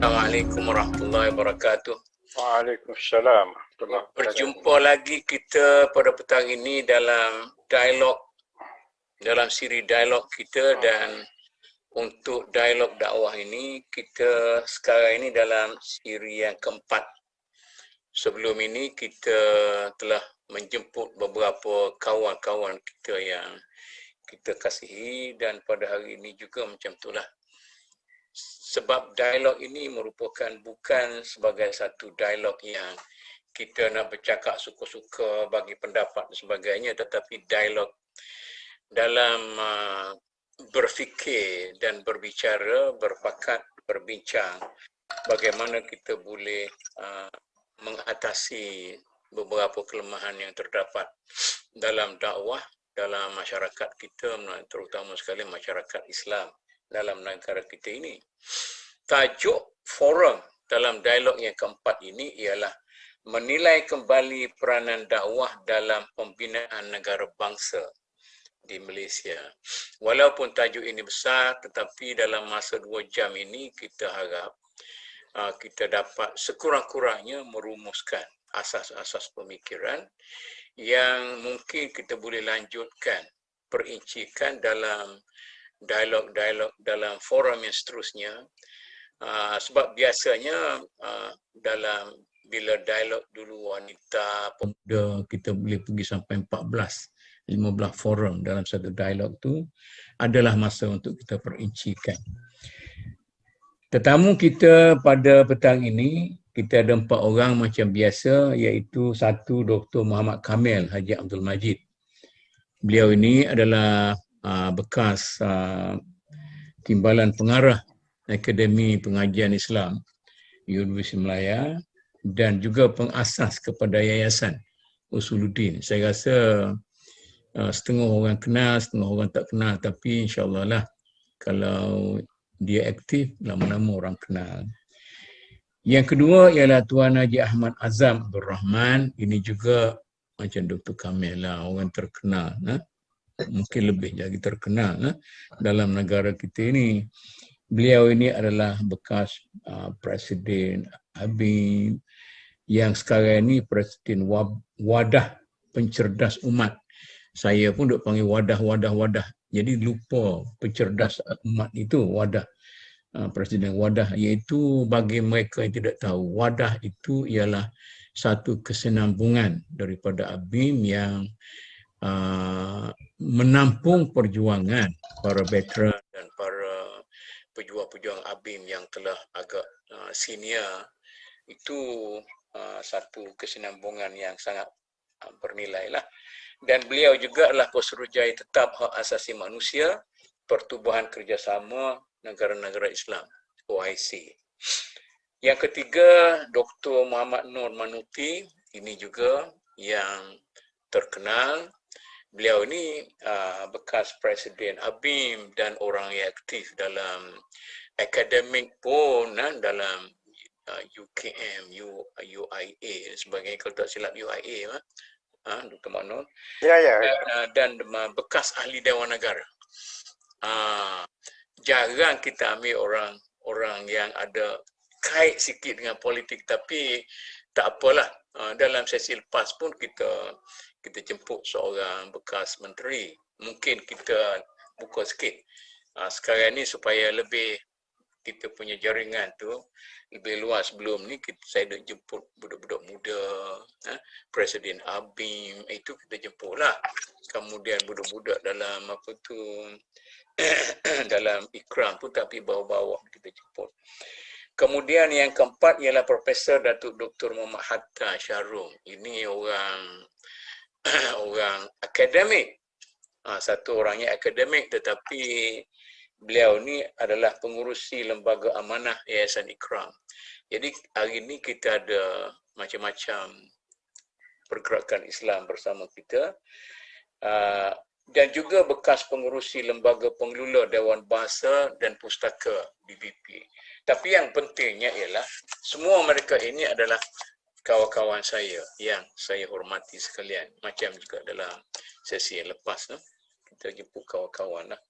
Assalamualaikum warahmatullahi wabarakatuh. Waalaikumsalam warahmatullahi wabarakatuh. Berjumpa lagi kita pada petang ini dalam siri dialog kita, dan untuk dialog dakwah ini kita sekarang ini dalam siri yang keempat. Sebelum ini kita telah menjemput beberapa kawan-kawan kita yang kita kasihi, dan pada hari ini juga macam itulah. Sebab dialog ini merupakan bukan sebagai satu dialog yang kita nak bercakap suka-suka, bagi pendapat dan sebagainya, tetapi dialog dalam berfikir dan berbicara, berpakat, berbincang bagaimana kita boleh mengatasi beberapa kelemahan yang terdapat dalam dakwah dalam masyarakat kita, terutama sekali masyarakat Islam dalam negara kita ini. Tajuk forum dalam dialog yang keempat ini ialah menilai kembali peranan dakwah dalam pembinaan negara bangsa di Malaysia. Walaupun tajuk ini besar, tetapi dalam masa 2 jam ini kita harap kita dapat sekurang-kurangnya merumuskan asas-asas pemikiran yang mungkin kita boleh lanjutkan, perincikan dalam dialog-dialog dalam forum yang seterusnya. Sebab biasanya bila dialog dulu wanita, pemuda, kita boleh pergi sampai 14-15 forum dalam satu dialog tu, adalah masa untuk kita perincikan. Tetamu kita pada petang ini, kita ada 4 orang macam biasa, iaitu satu Dr. Muhammad Kamil Haji Abdul Majid. Beliau ini adalah bekas timbalan pengarah Akademi Pengajian Islam Universiti Malaya dan juga pengasas kepada Yayasan Usuluddin. Saya rasa setengah orang kenal, setengah orang tak kenal, tapi insya-Allah lah kalau dia aktif, lama-lama orang kenal. Yang kedua ialah Tuan Haji Ahmad Azam Abdul Rahman. Ini juga macam Dr. Kamil lah, orang terkenal. Mungkin lebih lagi terkenal dalam negara kita ini. Beliau ini adalah bekas Presiden ABIM, yang sekarang ini Presiden Wadah Pencerdas Umat. Saya pun duk panggil wadah. Jadi lupa pencerdas umat itu, wadah. Presiden Wadah, iaitu bagi mereka yang tidak tahu, Wadah itu ialah satu kesinambungan daripada ABIM yang menampung perjuangan para veteran dan para pejuang-pejuang ABIM yang telah agak senior. Itu satu kesinambungan yang sangat bernilai lah. Dan beliau juga adalah Pesuruhjaya Tetap Hak Asasi Manusia Pertubuhan Kerjasama Negara-Negara Islam, OIC. Yang ketiga, Dr. Muhammad Nur Manuti. Ini juga yang terkenal. Beliau ini bekas Presiden ABIM dan orang yang aktif dalam akademik pun, dalam UKM, UIA sebagainya, kalau tak silap UIA, Dr. Manur. Ya. Dan bekas ahli Dewan Negara. Jarang kita ambil orang yang ada kait sikit dengan politik, tapi tak apalah. Dalam sesi lepas pun kita jemput seorang bekas menteri. Mungkin kita buka sikit sekarang ni supaya lebih kita punya jaringan tu lebih luas. Sebelum ni saya nak jemput budak-budak muda, Presiden ABIM, itu kita jemput lah. Kemudian budak-budak dalam dalam ikram pun, tapi bawa-bawa kita jemput. Kemudian yang keempat ialah Profesor Datuk Dr. Muhammad Hatta Syarum. Ini orang akademik. Satu orangnya akademik, tetapi beliau ni adalah pengurusi Lembaga Amanah Yayasan Ikram. Jadi hari ini kita ada macam-macam pergerakan Islam bersama kita. Dan juga bekas pengurusi Lembaga Pengelola Dewan Bahasa dan Pustaka DBP. Tapi yang pentingnya ialah semua mereka ini adalah kawan-kawan saya yang saya hormati sekalian. Macam juga dalam sesi yang lepas, kita jemput kawan-kawan lah.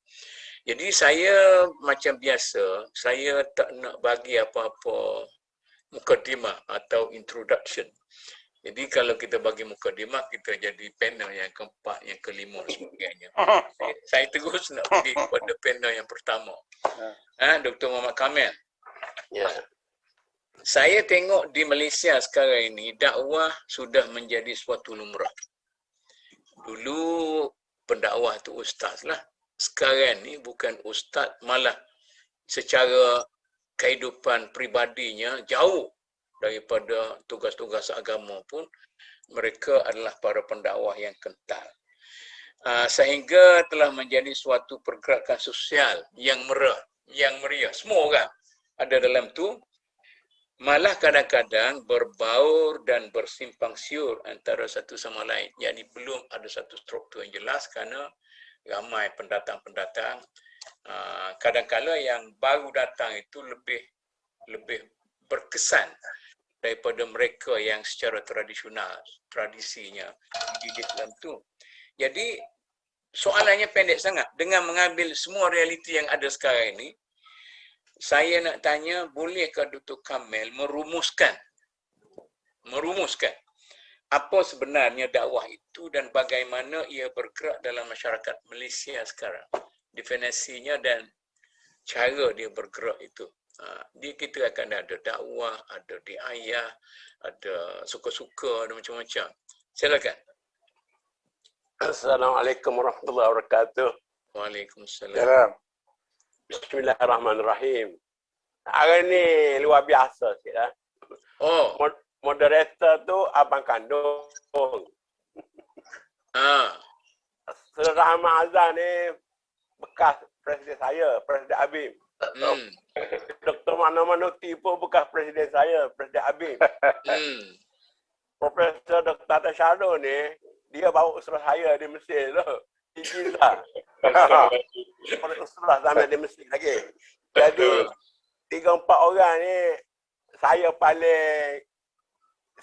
Jadi saya macam biasa, saya tak nak bagi apa-apa mukadimah atau introduction. Jadi kalau kita bagi mukadimah, kita jadi panel yang keempat, yang kelima dan sebagainya. Saya terus nak pergi kepada panel yang pertama. Dr. Muhammad Kamil. Ya. Saya tengok di Malaysia sekarang ini, dakwah sudah menjadi suatu lumrah. Dulu pendakwah tu ustaz lah. Sekarang ni bukan ustaz, malah secara kehidupan pribadinya jauh daripada tugas-tugas agama pun mereka adalah para pendakwah yang kental. Sehingga telah menjadi suatu pergerakan sosial yang meriah. Semua orang ada dalam tu. Malah kadang-kadang berbaur dan bersimpang siur antara satu sama lain. Jadi belum ada satu struktur yang jelas kerana ramai pendatang-pendatang. Kadang-kadang yang baru datang itu lebih berkesan daripada mereka yang secara tradisional, tradisinya dididik dalam tu. Jadi soalannya pendek sangat. Dengan mengambil semua realiti yang ada sekarang ini, saya nak tanya, bolehkah Dr. Kamil merumuskan apa sebenarnya dakwah itu dan bagaimana ia bergerak dalam masyarakat Malaysia sekarang? Definisinya dan cara dia bergerak itu. Kita akan ada dakwah, ada diayah, ada suka-suka, ada macam-macam. Silakan. Assalamualaikum warahmatullahi wabarakatuh. Waalaikumsalam. Bismillahirrahmanirrahim. Hari ni luar biasa sikit lah. Oh. Moderator tu abang kandung. Saudara Ahmad Azhar ni bekas presiden saya, Presiden Abim. Dr. Manamanukti pun bekas presiden saya, Presiden Abim. Profesor Dr. Tata Syarul ni, dia bawa usrah saya di Mesir tu. Ijizah. Usrah sampai di Mesir lagi. Jadi, 3-4 orang ni, saya paling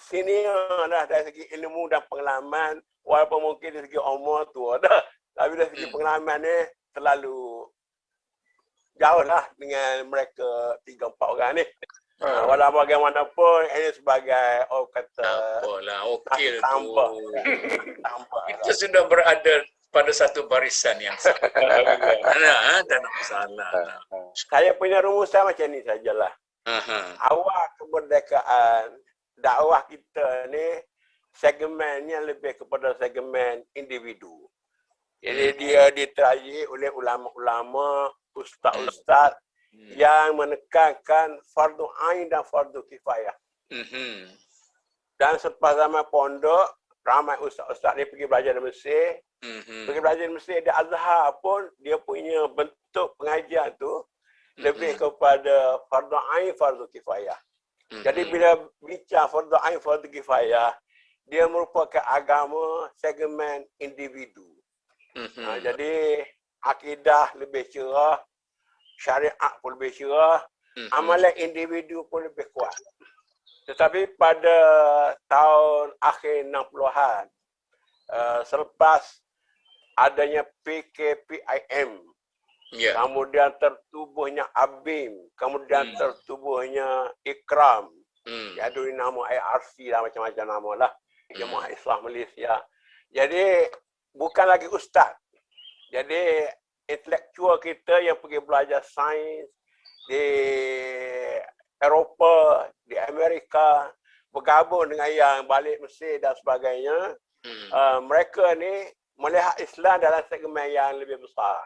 senior dah dari segi ilmu dan pengalaman. Walaupun mungkin dari segi umur tua dah. Tapi dari segi pengalaman ni, terlalu jauh lah dengan mereka 3-4 orang ni. Walau bagaimanapun, ini sebagai orang kata apalah, okey tu. tambah. Kita sudah berada pada satu barisan yang sama. Tak ada masalah. Saya punya rumusan macam ni sajalah. Awal kemerdekaan, dakwah kita ni segmennya lebih kepada segmen individu. Jadi dia diterajui oleh ulama-ulama, ustaz-ustaz yang menekankan fardu ain dan fardu kifayah. Dan selepas zaman pondok, ramai ustaz-ustaz ni pergi belajar di Mesir. Pergi belajar di Mesir, di Azhar pun dia punya bentuk pengajian tu lebih kepada fardu ain, fardu kifayah. Jadi bila bincang fardu ain, fardu kifayah, dia merupakan agama segmen individu. Jadi akidah lebih cerah, syariat pun lebih cerah, amalan individu pun lebih kuat. Tetapi pada tahun akhir 60-an, selepas adanya PKPIM, kemudian tertubuhnya ABIM, kemudian tertubuhnya IKRAM, yang dulu nama ARC lah, macam-macam nama lah, Jemaah Islam Malaysia. Jadi bukan lagi ustaz. Jadi intelektual kita yang pergi belajar sains di Eropah, di Amerika, bergabung dengan yang balik Mesir dan sebagainya, mereka ni melihat Islam dalam segmen yang lebih besar,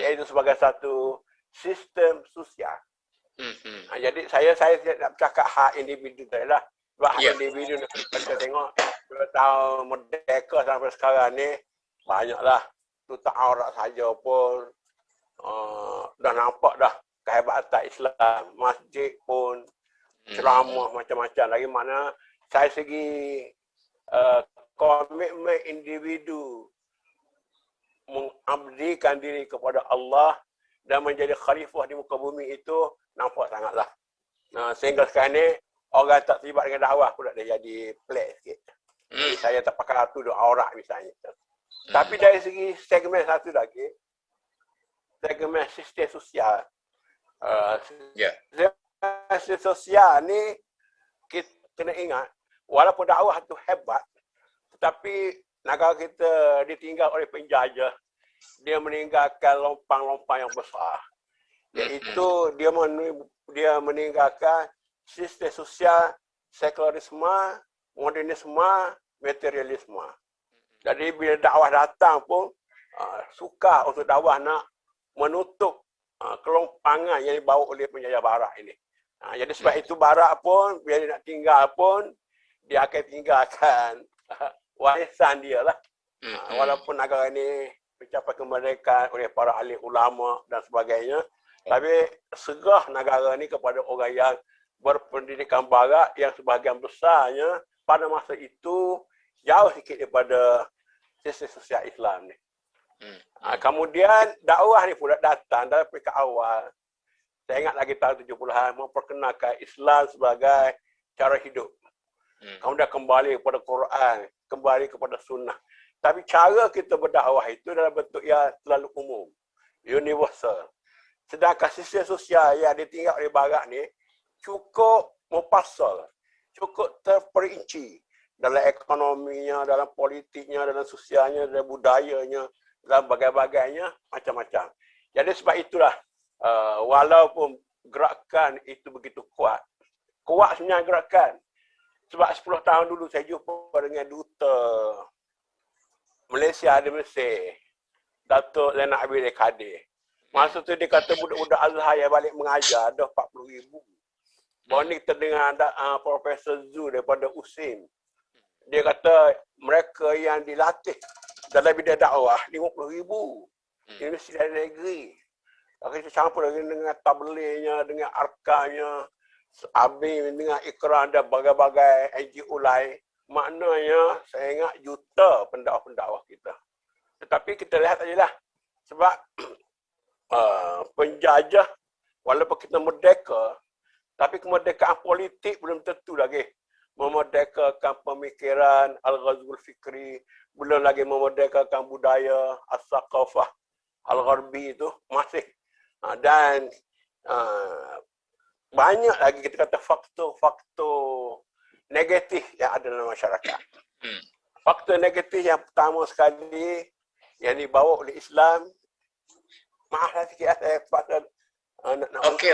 iaitu sebagai satu sistem sosial. Jadi saya nak bercakap hak individu tadi lah. Sebab hak individu kita tengok 2 tahun merdeka sampai sekarang ni, banyaklah tutup aurat saja pun dah nampak dah kehebatan Islam. Masjid pun ceramah macam-macam. Lagi mana saya segi komitmen individu mengabdikan diri kepada Allah dan menjadi khalifah di muka bumi itu nampak sangatlah. Sehingga sekarang ni orang tak terlibat dengan dakwah pula dah jadi pelik sikit. Jadi saya terpakai tutup aurat misalnya. Tapi dari segi segmen satu lagi, segmen sistem sosial. Ya. Sistem sosial ni kita kena ingat, walaupun dakwah tu hebat, tetapi negara kita ditinggal oleh penjajah. Dia meninggalkan lompang-lompang yang besar. Iaitu dia meninggalkan sistem sosial, sekularisme, modernisme, materialisme. Jadi bila dakwah datang pun sukar untuk dakwah nak menutup kelompangan yang dibawa oleh penjajah barat ini. Jadi sebab itu barat pun bila dia nak tinggal pun dia akan tinggalkan warisan dia lah. Walaupun negara ini mencapai kemerdekaan oleh para ahli ulama dan sebagainya, tapi segah negara ini kepada orang yang berpendidikan barat yang sebahagian besarnya pada masa itu jauh sikit daripada sistem sosial Islam ni. Kemudian dakwah ni pula datang dari peringkat awal. Saya ingat lagi tahun 70-an memperkenalkan Islam sebagai cara hidup. Kemudian kembali kepada Quran, kembali kepada sunnah. Tapi cara kita berdakwah itu dalam bentuk yang terlalu umum, universal. Sedangkan sistem sosial yang ditinggal oleh barat ni cukup mufassal, cukup terperinci dalam ekonominya, dalam politiknya, dalam sosialnya, dalam budayanya, dalam bagai-bagainya, macam-macam. Jadi sebab itulah walaupun gerakan itu begitu kuat sebenarnya gerakan. Sebab 10 tahun dulu saya jumpa dengan duta Malaysia di Mesir, Datuk Zainal Abidin Kadir. Masa tu dia kata budak-budak Azhar yang balik mengajar ada 40,000. Baru ni kita dengar Profesor Zul daripada USIM. Dia kata mereka yang dilatih dalam bidang dakwah 50,000. Universiti negeri. Kita campur dengan tablignya, dengan arkanya, Abim dengan Ikram dan bagai-bagai NGO lain. Maknanya saya ingat juta pendakwah-pendakwah kita. Tetapi kita lihat sajalah. Sebab penjajah, walaupun kita merdeka, tapi kemerdekaan politik belum tentu lagi memerdekakan pemikiran Al-Ghazwul Fikri, belum lagi memerdekakan budaya As-Saqafah Al-Gharbi itu masih. Dan banyak lagi kita kata faktor-faktor negatif yang ada dalam masyarakat. Faktor negatif yang pertama sekali yang dibawa oleh Islam, maaflah sikit saya pasal Okey,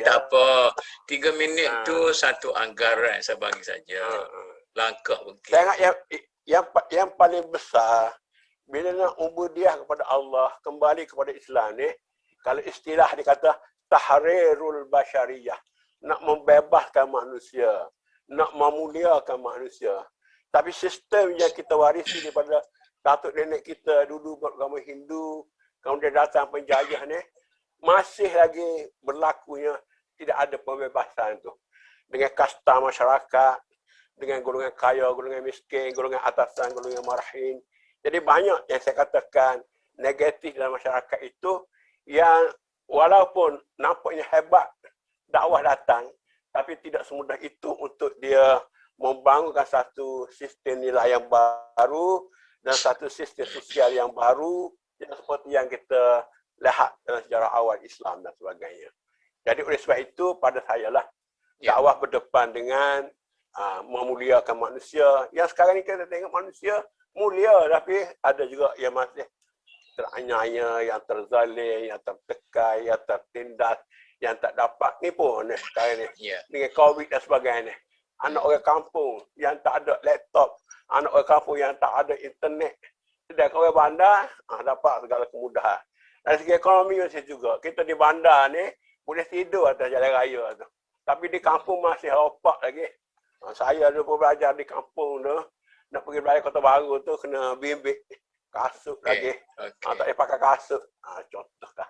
tak apa. 3 minit tu satu anggaran saya bagi saja. Langkah mungkin. Saya ingat yang paling besar bila nak ubudiah kepada Allah, kembali kepada Islam ni, kalau istilah dikata tahrirul basyariyah, nak membebaskan manusia, nak memuliakan manusia. Tapi sistem yang kita warisi daripada datuk nenek kita dulu beragama Hindu, kemudian datang penjajah ni, masih lagi berlakunya tidak ada pembebasan tu. Dengan kasta masyarakat, dengan golongan kaya, golongan miskin, golongan atasan, golongan marahin. Jadi banyak yang saya katakan negatif dalam masyarakat itu yang walaupun nampaknya hebat dakwah datang, tapi tidak semudah itu untuk dia membangunkan satu sistem nilai yang baru dan satu sistem sosial yang baru yang seperti yang kita lihat dalam sejarah awal Islam dan sebagainya. Jadi oleh sebab itu pada saya lah dakwah berdepan dengan memuliakan manusia. Yang sekarang ni kita tengok manusia mulia, tapi ada juga yang masih teraniaya, yang terzalim, yang tertekan, yang tertindas, yang tak dapat ni pun sekarang ni. Dengan COVID dan sebagainya. Anak orang kampung yang tak ada laptop, anak orang kampung yang tak ada internet. Sedangkan orang bandar dapat segala kemudahan. Dari segi ekonomi masih juga. Kita di bandar ni boleh tidur atas jalan raya tu. Tapi di kampung masih ropak lagi. Saya dulu belajar di kampung tu, nak pergi belajar Kota Baru tu kena bimbit kasut lagi. Tak boleh pakai kasut. Contohlah.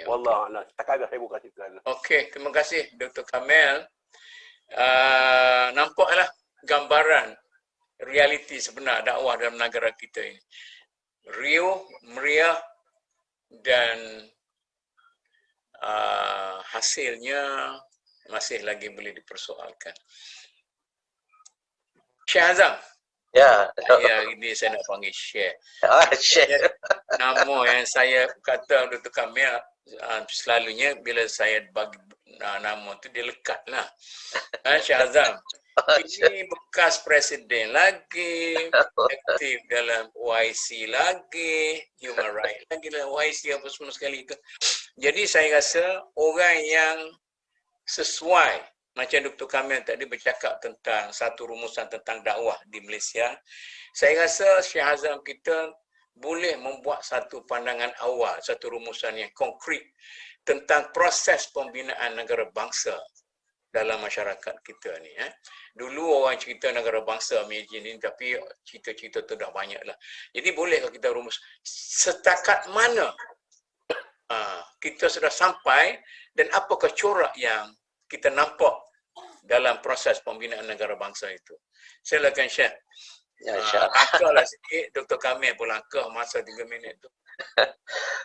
Wallah, setakat dah saya buka situ. Okey, terima kasih Dr. Kamel. Nampaklah gambaran realiti sebenar dakwah dalam negara kita ini. Riuh, meriah dan hasilnya masih lagi boleh dipersoalkan. Syekh Azam, Ya. Ya, ini saya nak panggil share. Share. Nama yang saya kata Dr. Kamil selalunya bila saya bagi nama tu dia lekat lah. Syahazam, ini bekas presiden lagi, aktif dalam OIC lagi, human rights lagi dalam OIC apa semua sekali. Jadi saya rasa orang yang sesuai, macam Dr. Kamil tadi bercakap tentang satu rumusan tentang dakwah di Malaysia, saya rasa Syahazam kita boleh membuat satu pandangan awal, satu rumusan yang konkret tentang proses pembinaan negara bangsa dalam masyarakat kita ni. Dulu orang cerita negara bangsa imagine ni, tapi cerita-cerita tu dah banyak lah. Jadi boleh kita rumus setakat mana kita sudah sampai dan apakah corak yang kita nampak dalam proses pembinaan negara bangsa itu. Silakan Syekh. Ya, insya-Allah. Langkahlah sikit Dr. Kamil pun langkah masa 3 minit tu.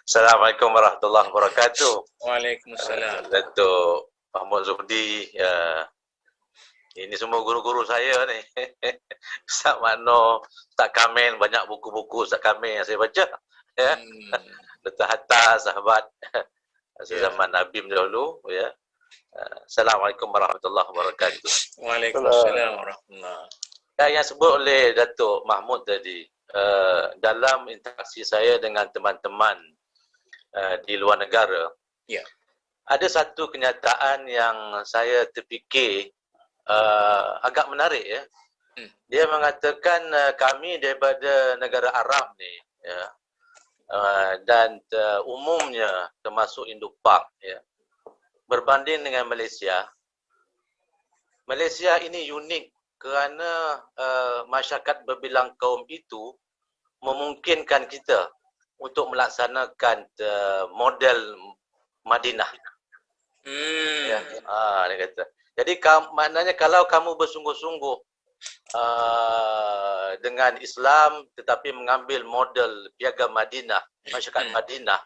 Assalamualaikum warahmatullahi wabarakatuh. Waalaikumsalam. Datuk Mahmud Zuhdi, ini semua guru-guru saya ni. Ustaz Mano, Ustaz Kamil, banyak buku-buku Ustaz Kamil yang saya baca. Ya. Dr. Hatta, sahabat zaman Nabim dahulu. Ya. Assalamualaikum warahmatullahi wabarakatuh. Waalaikumsalam warahmatullahi. Yang sebut oleh Datuk Mahmud tadi, dalam interaksi saya dengan teman-teman di luar negara, ya, ada satu kenyataan yang saya terfikir agak menarik. Ya. Dia mengatakan kami daripada negara Arab ni, ya, dan umumnya termasuk Indo-Pak, ya, berbanding dengan Malaysia, Malaysia ini unik kerana masyarakat berbilang kaum itu memungkinkan kita untuk melaksanakan model Madinah. Ya, dia kata. Jadi maknanya kalau kamu bersungguh-sungguh dengan Islam tetapi mengambil model piagam Madinah, masyarakat Madinah,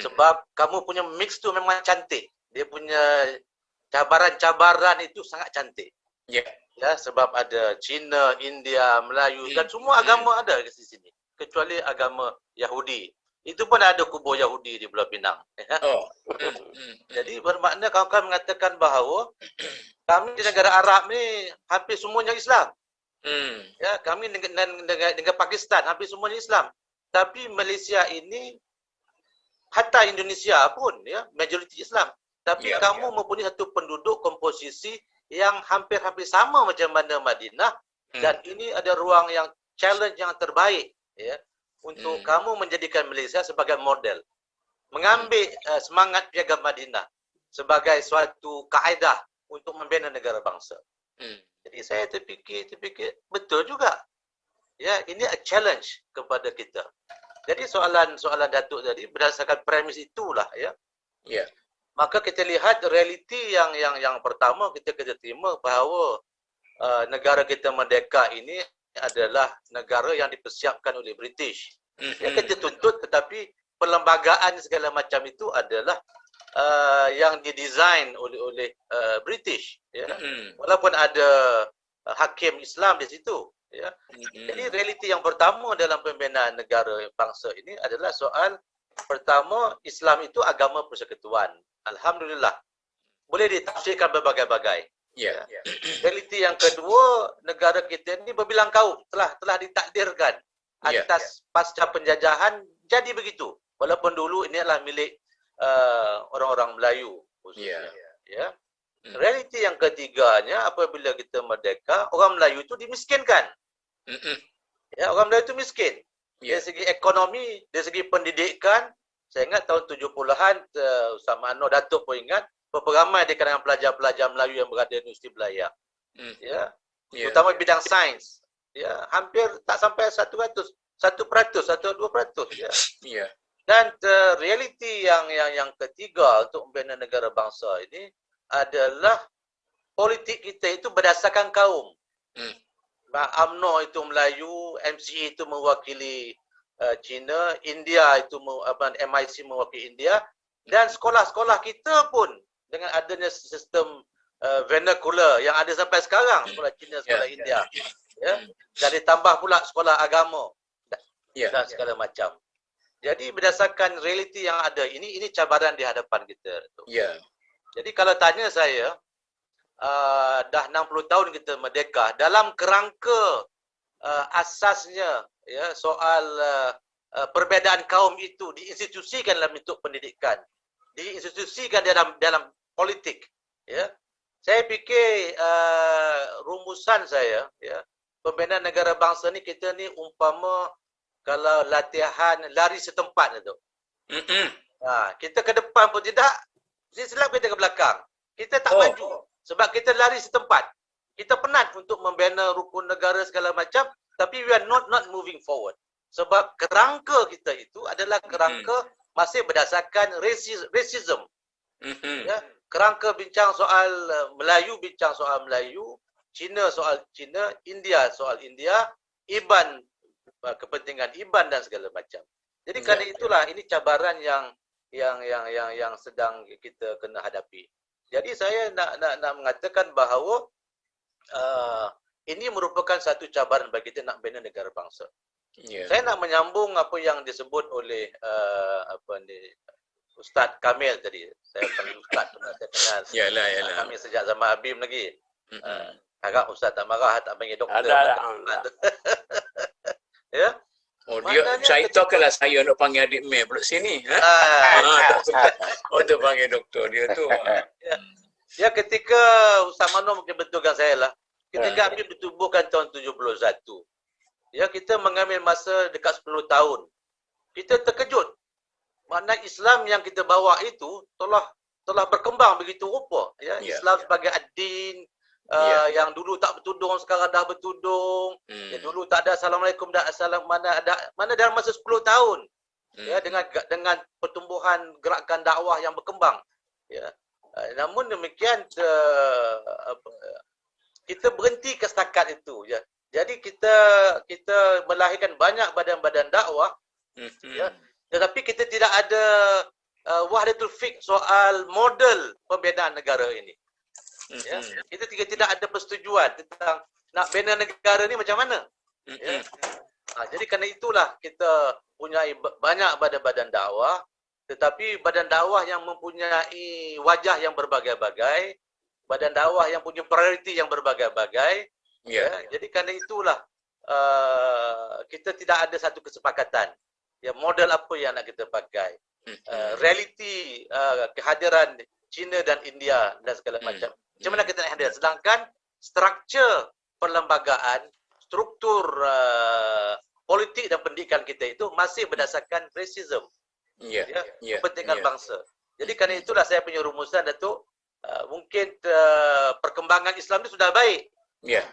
sebab kamu punya mix tu memang cantik. Dia punya cabaran-cabaran itu sangat cantik. Ya. Ya, sebab ada Cina, India, Melayu dan semua agama ada di sini, kecuali agama Yahudi. Itu pun ada kubur Yahudi di Pulau Pinang. Ya. Jadi bermakna kawan-kawan mengatakan bahawa kami di negara Arab ni hampir semuanya Islam. Ya, kami dengan Pakistan hampir semuanya Islam. Tapi Malaysia ini, hatta Indonesia pun, ya, majoriti Islam. Tapi kamu mempunyai satu penduduk komposisi yang hampir-hampir sama macam mana Madinah, dan ini ada ruang yang challenge yang terbaik, ya, untuk kamu menjadikan Malaysia sebagai model, mengambil semangat piagam Madinah sebagai suatu kaedah untuk membina negara bangsa. Jadi saya terfikir betul juga, ya, ini a challenge kepada kita. Jadi soalan Datuk tadi berdasarkan premis itulah, ya. Ya. Maka kita lihat realiti yang pertama kita terima bahawa negara kita merdeka ini adalah negara yang dipersiapkan oleh British. Ya, kita tuntut, tetapi perlembagaan segala macam itu adalah yang didesain oleh British. Ya. Walaupun ada hakim Islam di situ. Ya. Jadi realiti yang pertama dalam pembinaan negara bangsa ini adalah soal pertama, Islam itu agama persekutuan. Alhamdulillah. Boleh ditafsirkan berbagai-bagai. Ya. Realiti yang kedua, negara kita ini berbilang kaum, telah ditakdirkan atas pasca penjajahan jadi begitu. Walaupun dulu ini adalah milik orang-orang Melayu khususnya. Ya. Realiti yang ketiganya, apabila kita merdeka, orang Melayu itu dimiskinkan. Ya, orang Melayu itu miskin. Dari segi ekonomi, dari segi pendidikan. Saya ingat tahun 70-an, Ustaz Mano, Datuk pun ingat, berapa ramai di kalangan pelajar-pelajar Melayu yang berada di Universiti Belayar. Ya. Terutama bidang sains. Ya, hampir tak sampai 1%, 1%, 2%. Ya. Dan realiti yang ketiga untuk membina negara bangsa ini adalah politik kita itu berdasarkan kaum. UMNO itu Melayu, MCA itu mewakili China, India itu MIC mewakili India, dan sekolah-sekolah kita pun dengan adanya sistem vernacular yang ada sampai sekarang, sekolah China, sekolah India. Ya. Dan ditambah pula sekolah agama dan segala macam. Jadi berdasarkan realiti yang ada, ini cabaran di hadapan kita. Ya. Jadi kalau tanya saya, dah 60 tahun kita merdeka, dalam kerangka asasnya ya soal perbezaan kaum itu diinstitusikan dalam bentuk pendidikan, diinstitusikan dalam politik, ya. Saya fikir rumusan saya, ya, pembinaan negara bangsa ni, kita ni umpama kalau latihan lari setempat itu. Kita ke depan pun tidak, silap kita ke belakang. Kita tak maju sebab kita lari setempat. Kita penat untuk membina rukun negara segala macam, tapi we are not moving forward. Sebab kerangka kita itu adalah kerangka masih berdasarkan racism. Ya, kerangka bincang soal Melayu, bincang soal Melayu, Cina soal Cina, India soal India, IBAN, kepentingan IBAN dan segala macam. Jadi kerana itulah ini cabaran yang sedang kita kena hadapi. Jadi saya nak mengatakan bahawa ini merupakan satu cabaran bagi kita nak bina negara bangsa. Saya nak menyambung apa yang disebut oleh Ustaz Kamil tadi. Saya panggil Ustaz, saya kenal. Yalah. Kami sejak zaman Abim lagi. Harap Ustaz tak marah, tak panggil doktor. Ya. Saya tahulah saya nak panggil adik Mei pula sini. Tu panggil doktor dia tu. Ya, ketika Ustaz Mano mungkin betulkan saya lah. Ketika Abim ditubuhkan tahun 71. Ya, kita mengambil masa dekat 10 tahun. Kita terkejut. Makna Islam yang kita bawa itu telah berkembang begitu rupa. Ya, Islam sebagai ad-din, yang dulu tak bertudung sekarang dah bertudung. Ya, dulu tak ada assalamualaikum dan assalam, mana dalam masa 10 tahun. Ya, dengan pertumbuhan gerakan dakwah yang berkembang. Ya. Namun demikian kita berhenti ke setakat itu, ya. Jadi kita melahirkan banyak badan-badan dakwah, ya. Tetapi kita tidak ada wahdatul fiqh soal model pembinaan negara ini. Ya. Kita tidak ada persetujuan tentang nak bina negara ni macam mana. Ya. Jadi kerana itulah kita punyai banyak badan-badan dakwah, tetapi badan dakwah yang mempunyai wajah yang berbagai-bagai, badan dakwah yang punya prioriti yang berbagai-bagai. Ya. Jadi kerana itulah kita tidak ada satu kesepakatan. Ya, model apa yang nak kita pakai. Realiti kehadiran China dan India dan segala macam. Macam mana kita nak handle? Sedangkan struktur perlembagaan, struktur politik dan pendidikan kita itu masih berdasarkan racism. Kepentingan bangsa. Jadi kerana itulah saya punya rumusan, Datuk, mungkin perkembangan Islam itu sudah baik. Ya,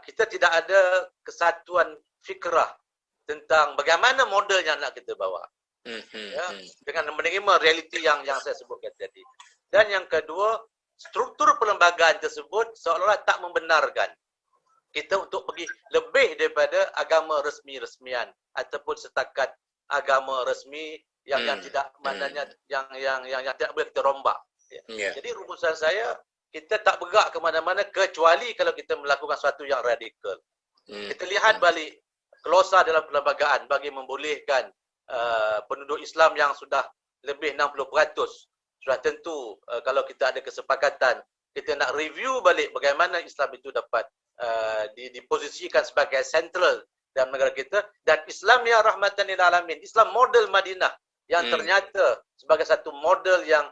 kita tidak ada kesatuan fikrah tentang bagaimana model yang nak kita bawa. Ya, dengan menerima realiti yang saya sebutkan tadi. Dan yang kedua, struktur perlembagaan tersebut seolah-olah tak membenarkan kita untuk pergi lebih daripada agama resmi-resmian ataupun setakat agama resmi yang tidak maknanya yang tidak boleh kita rombak. Ya. Jadi rumusan saya, kita tak bergerak ke mana-mana kecuali kalau kita melakukan sesuatu yang radikal. Kita lihat balik klausa dalam perlembagaan bagi membolehkan penduduk Islam yang sudah lebih 60%. Sudah tentu kalau kita ada kesepakatan, kita nak review balik bagaimana Islam itu dapat diposisikan sebagai sentral dalam negara kita. Dan Islam ya rahmatan lil alamin, Islam model Madinah yang ternyata sebagai satu model yang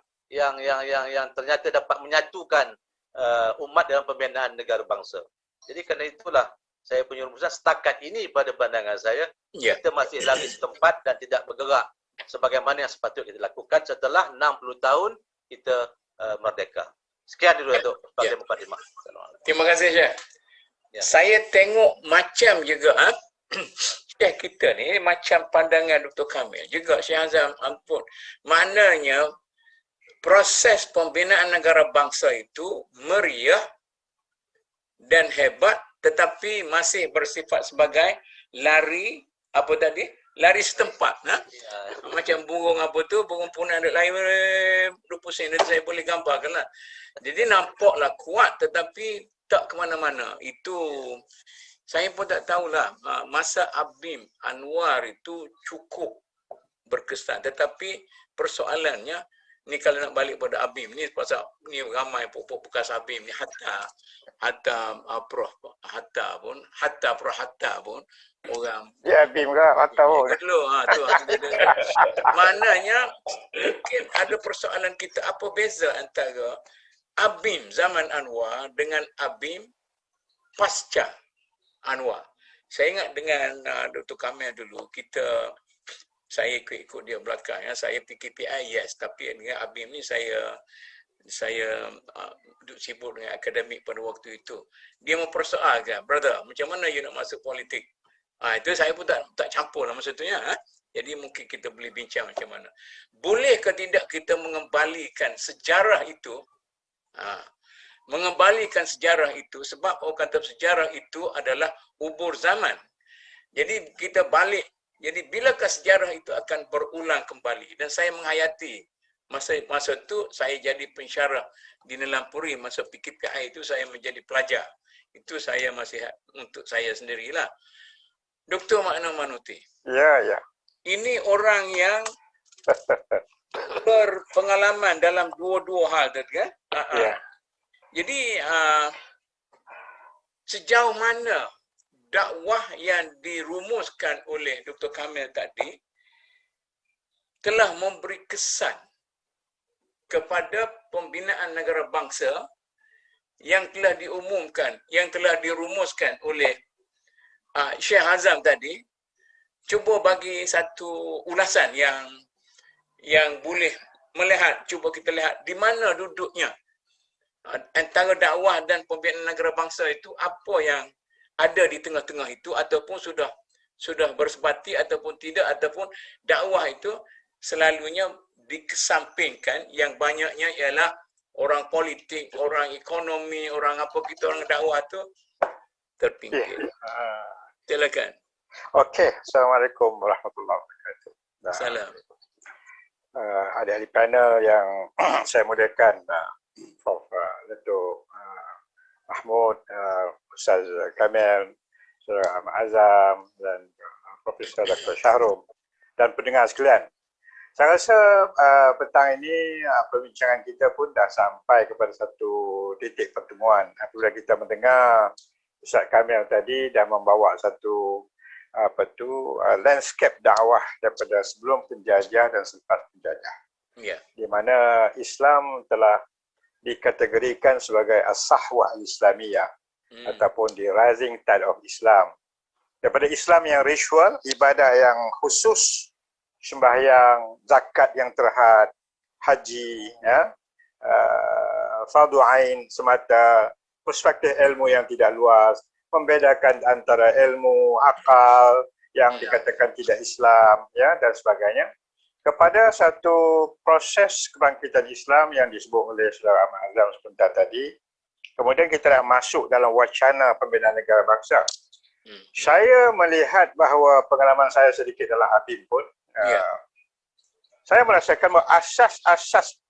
ternyata dapat menyatukan umat dalam pembinaan negara bangsa. Jadi kerana itulah saya punya rumusan setakat ini pada pandangan saya, kita masih lagi setempat dan tidak bergerak sebagaimana yang sepatutnya kita lakukan setelah 60 tahun kita merdeka. Sekian dulu untuk sebagai mukadimah. Terima kasih, Syekh. Saya tengok macam juga Syekh kita ni macam pandangan Dr. Kamil juga, Syekh Azam, ampun. Maknanya proses pembinaan negara bangsa itu meriah dan hebat, tetapi masih bersifat sebagai lari setempat. Macam burung burung punang ada lain pusing, saya boleh gambarkan lah. Jadi nampaklah kuat tetapi tak ke mana-mana. Itu Saya pun tak tahulah masa Abim Anwar itu cukup berkesan. Tetapi persoalannya, ni kalau nak balik pada Abim ni, pasal ni ramai pokok bekas Abim ni, Hatta Prof Hatta pun orang Ya, Abim ke? Tahu. dulu tu. Maknanya mungkin ada persoalan kita, apa beza antara Abim zaman Anwar dengan Abim pasca Anwar. Saya ingat dengan Dr. Kamil dulu, saya ikut dia belakang. Ya. Saya PKPI, yes. Tapi dengan Abim ni saya duduk sibuk dengan akademik pada waktu itu. Dia mempersoalkan, brother, macam mana you nak masuk politik? Itu saya pun tak campur lah masa tu. Ya. Jadi mungkin kita boleh bincang macam mana. Boleh ke tidak kita mengembalikan sejarah itu? Mengembalikan sejarah itu, sebab orang kata sejarah itu adalah ubur zaman. Jadi kita balik, jadi bilakah sejarah itu akan berulang kembali? Dan saya menghayati masa itu saya jadi pensyarah di Nelampuri, masa PKPI itu saya menjadi pelajar. Itu saya masih untuk saya sendirilah. Dr. Makna Manuti. Ya. Ini orang yang berpengalaman dalam dua-dua hal tadi kan? Ya. Jadi sejauh mana dakwah yang dirumuskan oleh Dr. Kamil tadi telah memberi kesan kepada pembinaan negara bangsa yang telah diumumkan, yang telah dirumuskan oleh Syekh Hazam tadi. Cuba bagi satu ulasan yang boleh melihat, cuba kita lihat di mana duduknya antara dakwah dan pembinaan negara bangsa itu, apa yang ada di tengah-tengah itu, ataupun sudah bersebati ataupun tidak, ataupun dakwah itu selalunya dikesampingkan, yang banyaknya ialah orang politik, orang ekonomi, orang apa, kita orang dakwah tu terpinggir. Silakan. Okey, Assalamualaikum warahmatullahi wabarakatuh. Salam. Adik-adik panel yang saya muliakan, Prof. Dato' Mahmud, Ustaz Kamil, Saudara Ahmad Azam dan Profesor Dr. Shahrum dan pendengar sekalian. Saya rasa petang ini perbincangan kita pun dah sampai kepada satu titik pertemuan apabila kita mendengar Ustaz Kamil tadi dah membawa satu landscape dakwah daripada sebelum penjajah dan selepas penjajah. Ya. Di mana Islam telah dikategorikan sebagai as-sahwah islamiyah ataupun the rising tide of Islam. Daripada Islam yang ritual, ibadah yang khusus, sembahyang, zakat yang terhad, haji, ya, fardu ain semata, perspektif ilmu yang tidak luas, membedakan antara ilmu akal yang dikatakan tidak Islam, ya, dan sebagainya, kepada satu proses kebangkitan Islam yang disebut oleh Saudara Ahmad Azam sebentar tadi. Kemudian kita nak masuk dalam wacana pembinaan negara bangsa. Saya melihat bahawa pengalaman saya sedikit dalam Abim pun, saya merasakan bahawa asas-asas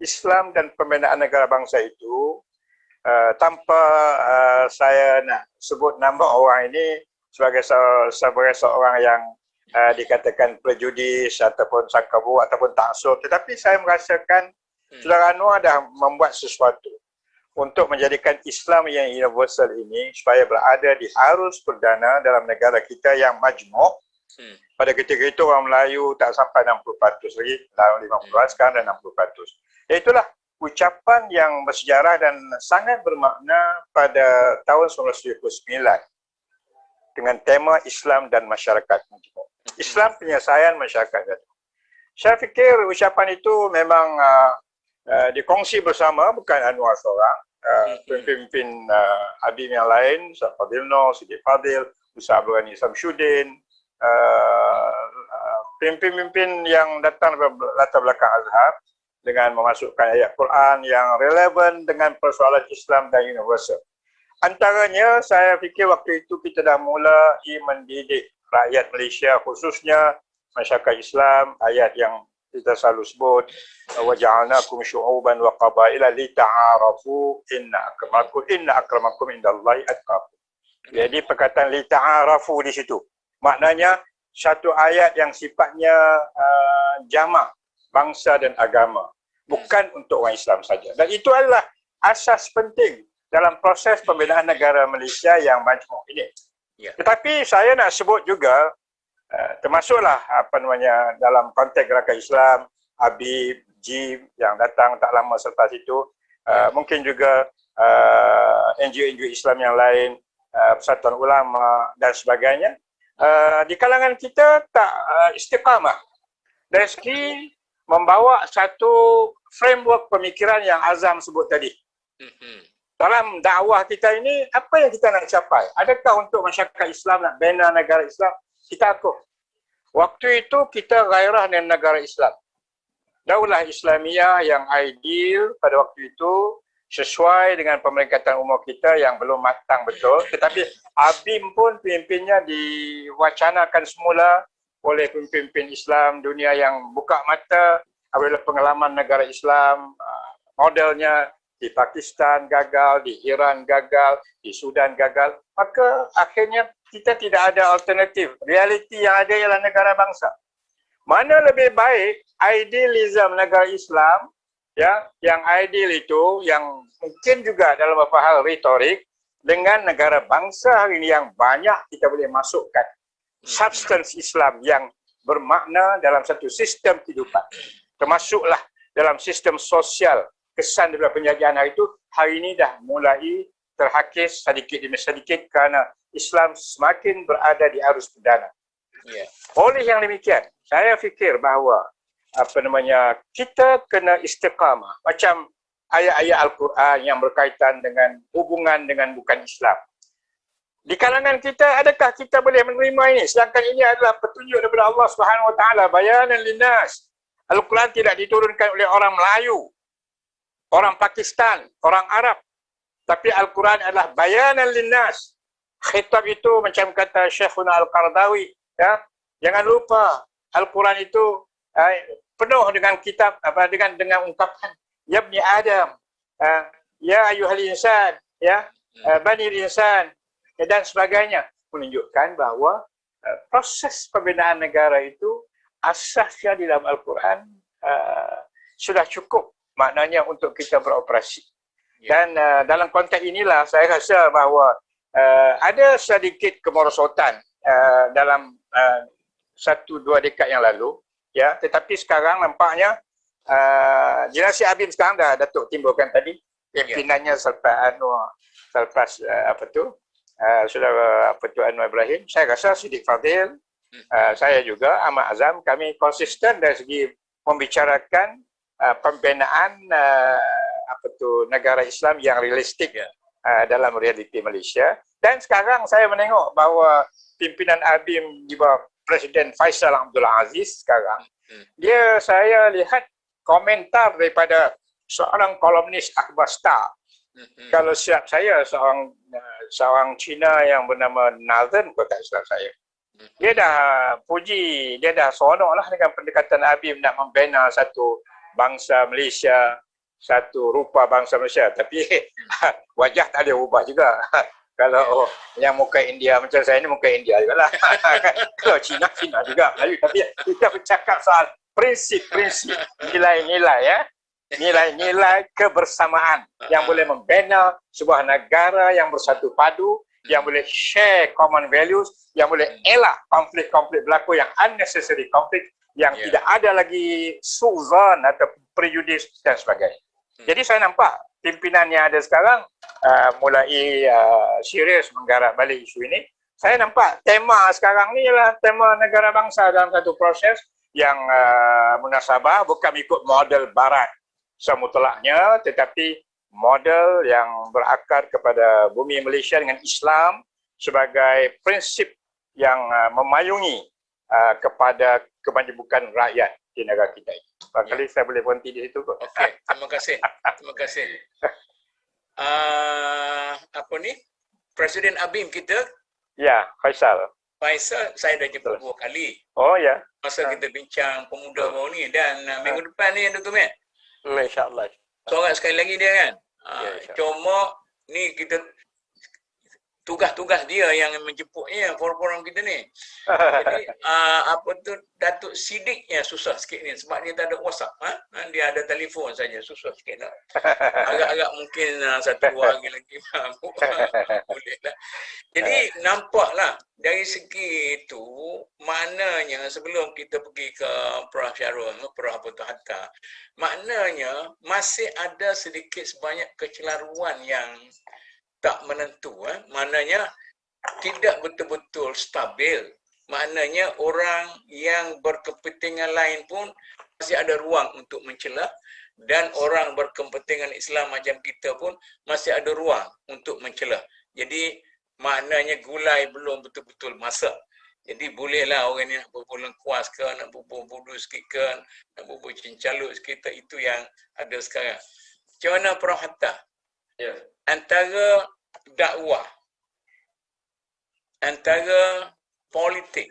Islam dan pembinaan negara bangsa itu, tanpa saya nak sebut nama orang ini sebagai seorang yang dikatakan prejudis ataupun sangkabu ataupun taksub, tetapi saya merasakan Saudara Anwar dah membuat sesuatu untuk menjadikan Islam yang universal ini supaya berada di arus perdana dalam negara kita yang majmuk. Pada ketika itu orang Melayu tak sampai 60% lagi, tahun 50-an, sekarang dah 60%. Iaitulah ucapan yang bersejarah dan sangat bermakna pada tahun 1979 dengan tema Islam dan Masyarakat Majmuk. Islam penyelesaian masyarakat. Saya fikir ucapan itu memang dikongsi bersama, bukan Anwar seorang. Pemimpin Abim yang lain, Ustaz Fadil Noor, Siddiq Fadil, Ustaz Abdul Ghani Samsudin, pemimpin yang datang dari latar belakang Azhar dengan memasukkan ayat Quran yang relevan dengan persoalan Islam dan universal. Antaranya, saya fikir waktu itu kita dah mula mendidik rakyat Malaysia, khususnya masyarakat Islam, ayat yang kita selalu sebut, waja'alnakum syu'uban wa qabaila lita'arafu inna akramakum indallahi atqakum. Jadi perkataan li ta'arafu di situ. Maknanya satu ayat yang sifatnya jamak bangsa dan agama. Bukan untuk orang Islam saja. Dan itu adalah asas penting dalam proses pembinaan negara Malaysia yang majmuk ini. Tetapi saya nak sebut juga termasuklah dalam konteks gerakan Islam, Habib, Jim yang datang tak lama selepas itu, mungkin juga NGO-NGO Islam yang lain, Persatuan Ulama dan sebagainya. Di kalangan kita tak istiqamah dari segi membawa satu framework pemikiran yang Azam sebut tadi. Dalam dakwah kita ini, apa yang kita nak capai? Adakah untuk masyarakat Islam nak bina negara Islam? Kita akui. Waktu itu kita gairah dengan negara Islam. Daulah Islamiyah yang ideal pada waktu itu sesuai dengan pemeringkatan umur kita yang belum matang betul. Tetapi ABIM pun pemimpinnya diwacanakan semula oleh pemimpin Islam dunia yang buka mata apabila pengalaman negara Islam, modelnya di Pakistan gagal, di Iran gagal, di Sudan gagal. Maka akhirnya kita tidak ada alternatif. Realiti yang ada ialah negara bangsa. Mana lebih baik idealism negara Islam, ya, yang ideal itu, yang mungkin juga dalam beberapa hal retorik, dengan negara bangsa hari ini yang banyak kita boleh masukkan substance Islam yang bermakna dalam satu sistem kehidupan. Termasuklah dalam sistem sosial. Kesan daripada penjajahan hari itu, hari ini dah mulai terhakis sedikit demi sedikit kerana Islam semakin berada di arus perdana. Oleh yang demikian, saya fikir bahawa kita kena istiqamah. Macam ayat-ayat Al-Quran yang berkaitan dengan hubungan dengan bukan Islam. Di kalangan kita, adakah kita boleh menerima ini? Sedangkan ini adalah petunjuk daripada Allah Subhanahu Wa Taala, bayanan linnas. Al-Quran tidak diturunkan oleh orang Melayu, orang Pakistan, orang Arab. Tapi Al-Quran adalah bayanan linnas. Khitab itu macam kata Syekhuna Al-Qardawi, ya. Jangan lupa Al-Quran itu penuh dengan kitab dengan ungkapan ya bani Adam, ya ayyuhal insan, ya bani insan dan sebagainya, menunjukkan bahawa proses pembinaan negara itu asasnya di dalam Al-Quran sudah cukup maknanya untuk kita beroperasi. Dan dalam konteks inilah saya rasa bahawa ada sedikit kemerosotan dalam 1-2 dekad yang lalu, ya, tetapi sekarang nampaknya generasi ABIM sekarang dah Datuk timbulkan tadi pimpinannya selepas saudara Anwar Ibrahim. Saya rasa Siddiq Fadil, saya juga Ahmad Azam, kami konsisten dari segi membicarakan pembinaan negara Islam yang realistik dalam realiti Malaysia. Dan sekarang saya menengok bahawa pimpinan ABIM di bawah Presiden Faisal Abdul Aziz sekarang, saya lihat komentar daripada seorang kolumnis akhbar Star. Kalau siap saya seorang Cina yang bernama Nathan, kalau tak silap saya. Dia dah puji, dia dah seronok lah dengan pendekatan ABIM nak membina satu bangsa Malaysia, satu rupa bangsa Malaysia. Tapi wajah tak boleh ubah juga. Kalau yang muka India macam saya ni, muka India juga lah. Kalau Cina juga. Tapi kita bercakap soal prinsip-prinsip, nilai-nilai, ya. Nilai-nilai kebersamaan yang boleh membina sebuah negara yang bersatu padu, yang boleh share common values, yang boleh elak konflik-konflik berlaku yang unnecessary konflik, yang tidak ada lagi suzon atau prejudis dan sebagainya. Jadi saya nampak pimpinan yang ada sekarang mulai serius menggarap balik isu ini. Saya nampak tema sekarang ni ialah tema negara bangsa dalam satu proses yang munasabah, bukan ikut model barat semutlaknya, tetapi model yang berakar kepada bumi Malaysia dengan Islam sebagai prinsip yang memayungi kepada kemajuan rakyat di negara kita ini. Barangkali saya boleh berhenti di situ. Okey, terima kasih. Terima kasih. Presiden ABIM kita? Ya, Faisal, saya dah jumpa 2 kali. Oh ya. Masa kita bincang pemuda baru ni, dan minggu depan ni Dr. Mat. InsyaAllah. Sorak sekali lagi dia kan. Cuma ni kita tugas-tugas dia yang menjemputnya forum-forum kita ni. Jadi Datuk Siddiq yang susah sikit ni sebab dia tak ada WhatsApp. Dia ada telefon saja, susah sikit nak. Agak-agak mungkin 1-2 hari lagi boleh lah. Jadi nampaklah dari segi itu, maknanya sebelum kita pergi ke Prof. Syarul, Prof. Abu Hatta, maknanya masih ada sedikit sebanyak kecelaruan yang tak menentu. Maknanya tidak betul-betul stabil. Maknanya orang yang berkepentingan lain pun masih ada ruang untuk mencela, dan orang berkepentingan Islam macam kita pun masih ada ruang untuk mencela. Jadi maknanya gulai belum betul-betul masak. Jadi bolehlah orang ni nak berbual lengkuas ke, nak berbual bodoh sikit ke, nak berbual cincaluk sikit, itu yang ada sekarang. Macam mana Prof. Hatta? Ya. Antara dakwah, antara politik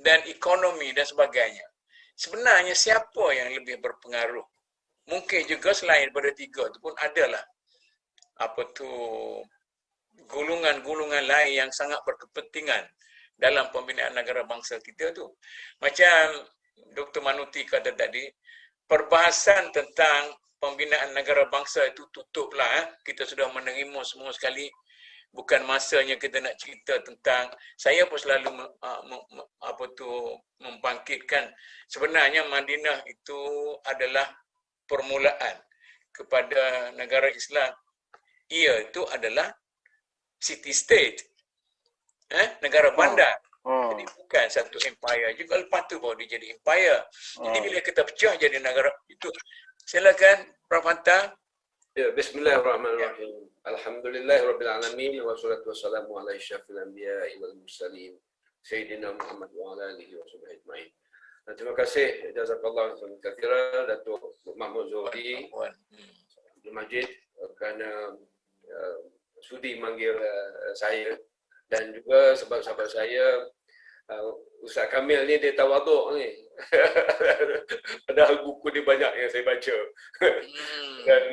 dan ekonomi dan sebagainya, sebenarnya siapa yang lebih berpengaruh? Mungkin juga selain daripada tiga itu pun adalah golongan-golongan lain yang sangat berkepentingan dalam pembinaan negara bangsa kita tu. Macam Dr. Manuti kata tadi, perbahasan tentang pembinaan negara bangsa itu tutuplah. Kita sudah menerima semua sekali. Bukan masanya kita nak cerita tentang, saya pun selalu membangkitkan, sebenarnya Madinah itu adalah permulaan kepada negara Islam. Ia itu adalah city state, negara bandar. Jadi bukan satu empire juga, lepas tu baru dia jadi empire. Jadi bila kita pecah jadi negara itu. Silakan Prof. Hatta. Ya, bismillahirrahmanirrahim. Alhamdulillahirabbil alamin wassalatu wassalamu ala asyrafil anbiya'i wal mursalin sayyidina Muhammad wa ala alihi washabbihi ajmain. Terima kasih jazakallahu khairan Datuk Mahmud Zuhri Abdul Majid kerana sudi manggil saya, dan juga sahabat-sahabat saya. Ustaz Kamil ni dia tawaduk ni. Padahal buku dia banyak yang saya baca. Dan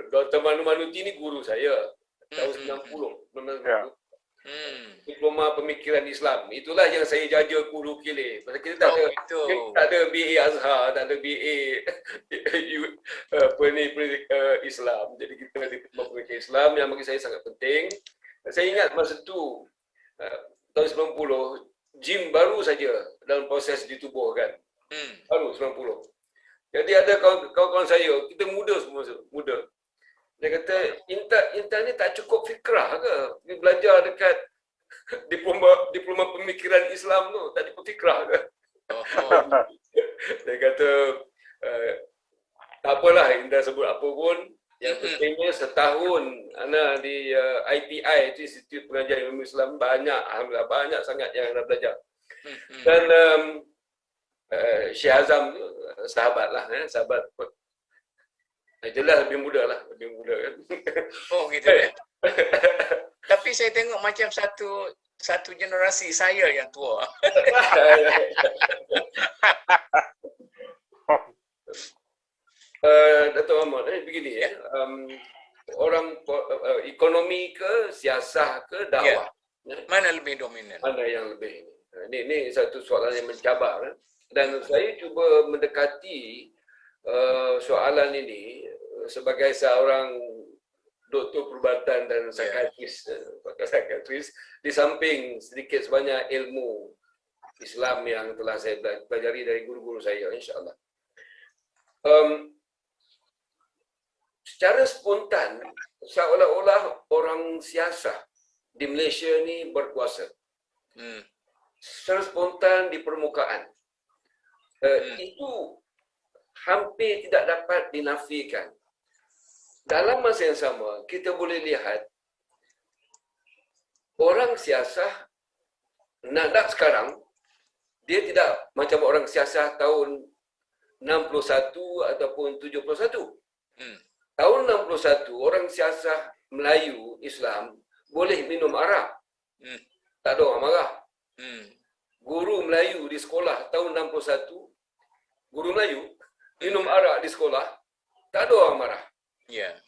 Dr. Manuti ni guru saya tahun 90. Diploma Pemikiran Islam. Itulah yang saya jaja guru kilih. Pasal kita tak ada BA Azhar, tak ada BA Islam. Jadi kita ada Diploma Pemikiran Islam yang bagi saya sangat penting. Saya ingat masa tu tahun 90, gym baru saja dalam proses ditubuhkan. Baru 90. Jadi ada kawan-kawan saya, kita muda semua, muda. Dia kata, Intan ni tak cukup fikrah ke? Dia belajar dekat diploma pemikiran Islam tu, tak cukup fikrah ke? Dia kata, tak apalah Intan sebut apa pun. Yang pentingnya setahun Ana di IPI, itu Institut Pengajian Ilmu Islam, alhamdulillah banyak sangat yang dah belajar. Dan Syekh Azam tu sahabat lah, sahabat. Itulah lebih muda kan. Oh gitu ya. Tapi saya tengok macam satu generasi saya yang tua. Datuk Ahmad, begini ya. Orang ekonomi ke, siasah ke, dakwah. Mana lebih dominan? Mana yang lebih ini? Ini satu soalan yang mencabar. Dan saya cuba mendekati soalan ini sebagai seorang doktor perubatan dan psikiatris, di samping sedikit sebanyak ilmu Islam yang telah saya pelajari dari guru-guru saya, insya-Allah. Secara spontan, seolah-olah orang siasah di Malaysia ni berkuasa. Secara spontan di permukaan. Itu hampir tidak dapat dinafikan. Dalam masa yang sama, kita boleh lihat orang siasah nadak sekarang, dia tidak macam orang siasah tahun 61 ataupun 71. Tahun 61, orang siasah Melayu Islam boleh minum arak. Tak ada orang marah. Guru Melayu di sekolah tahun 61, guru Melayu minum arak di sekolah, tak ada orang marah. Yeah.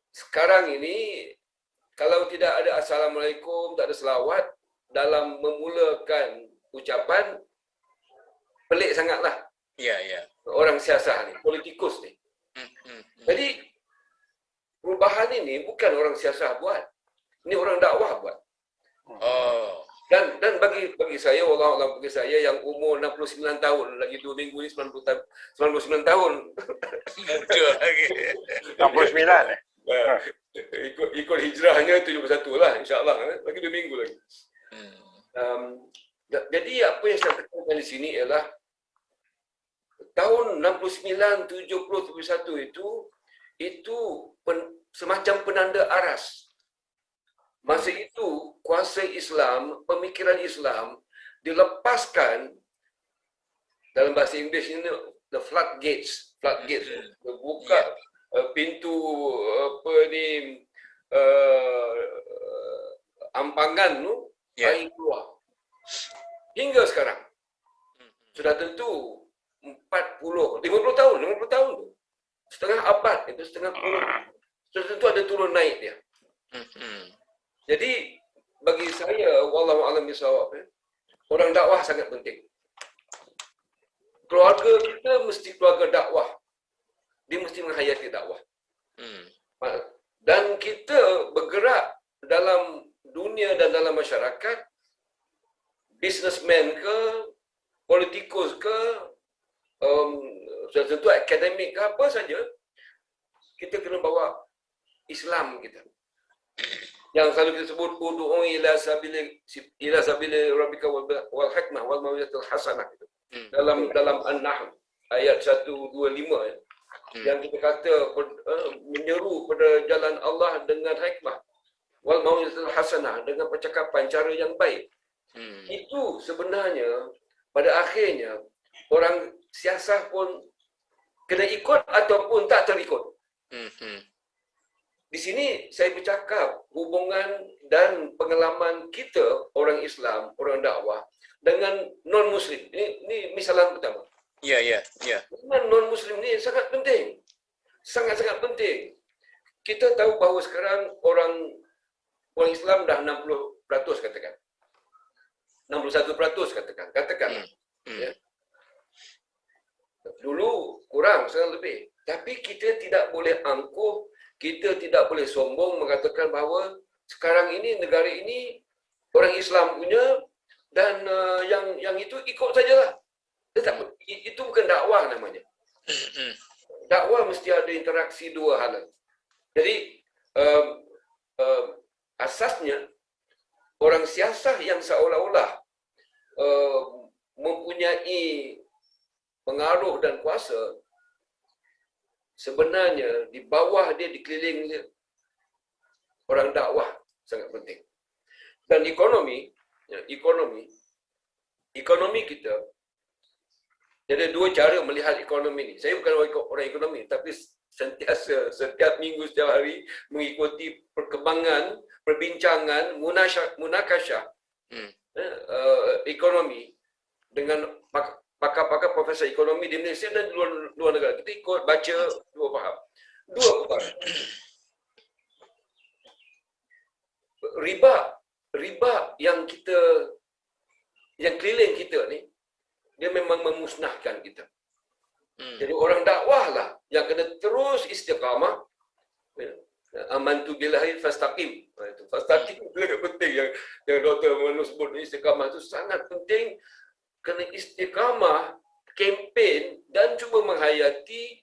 Sekarang ini kalau tidak ada Assalamualaikum, tak ada selawat dalam memulakan ucapan, pelik sangatlah. Ya, ya. Orang siasah ni, politikus ni. Jadi, perubahan ini bukan orang siasah buat. Ini orang dakwah buat. Oh. Dan bagi saya, wallah bagi saya yang umur 69 tahun, lagi 2 minggu ni 99 tahun. Betul lagi. 69 Ikut hijrahnya 71 lah, insyaAllah. Lagi 2 minggu lagi. Jadi apa yang saya tekankan di sini ialah tahun 69, 70, 71 itu semacam penanda aras. Masa itu, kuasa Islam, pemikiran Islam dilepaskan, dalam bahasa Inggeris ini, the floodgates. Buka pintu ampangan tu, air keluar. Hingga sekarang. Sudah tentu 50 tahun tu. Setengah abad, itu setengah puluh. Sudah tentu ada turun naik dia. Jadi bagi saya, wallahu a'lam bishawab, orang dakwah sangat penting. Keluarga kita mesti keluarga dakwah. Dia mesti menghayati dakwah. Dan kita bergerak dalam dunia dan dalam masyarakat, businessman ke, politikus ke, tentu akademik ke, apa saja, kita kena bawa Islam kita. Yang selalu kita sebut ud'u ila sabili rabbika wal hikmah wal mau'izatil hasanah itu. Dalam An-Nahl ayat 125 ya. Yang kita kata menyeru pada jalan Allah dengan hikmah wal mau'izatil hasanah, dengan percakapan cara yang baik. Itu sebenarnya pada akhirnya orang siasah pun kena ikut ataupun tak terikut. Di sini saya bercakap hubungan dan pengalaman kita orang Islam, orang dakwah dengan non-Muslim. Ini misalan pertama. Ya. Dengan non-Muslim ni sangat penting. Sangat-sangat penting. Kita tahu bahawa sekarang orang Islam dah 60% katakan. 61% katakan. Ya. Dulu kurang, sekarang lebih. Tapi kita tidak boleh angkuh, kita tidak boleh sombong mengatakan bahawa sekarang ini, negara ini, orang Islam punya dan yang itu ikut sajalah. Itu bukan dakwah namanya. Dakwah mesti ada interaksi dua hal. Jadi, asasnya, orang siasah yang seolah-olah mempunyai pengaruh dan kuasa, sebenarnya di bawah dia, dikeliling dia, orang dakwah sangat penting. Dan ekonomi kita, ada dua cara melihat ekonomi ni. Saya bukan orang ekonomi, tapi setiap minggu, setiap hari mengikuti perkembangan, perbincangan, munakasyah ekonomi dengan pakar-pakar profesor ekonomi di Malaysia dan di luar negara. Kita ikut baca, dua faham. Dua perkara. Riba yang keliling kita ni, dia memang memusnahkan kita. Jadi orang dakwah lah yang kena terus istiqamah. Amantu billahi fastaqim. Itu fastaqim itu sangat penting yang Dr. Manu sebut ni, istiqamah itu sangat penting. Kena istiqamah, kempen dan cuba menghayati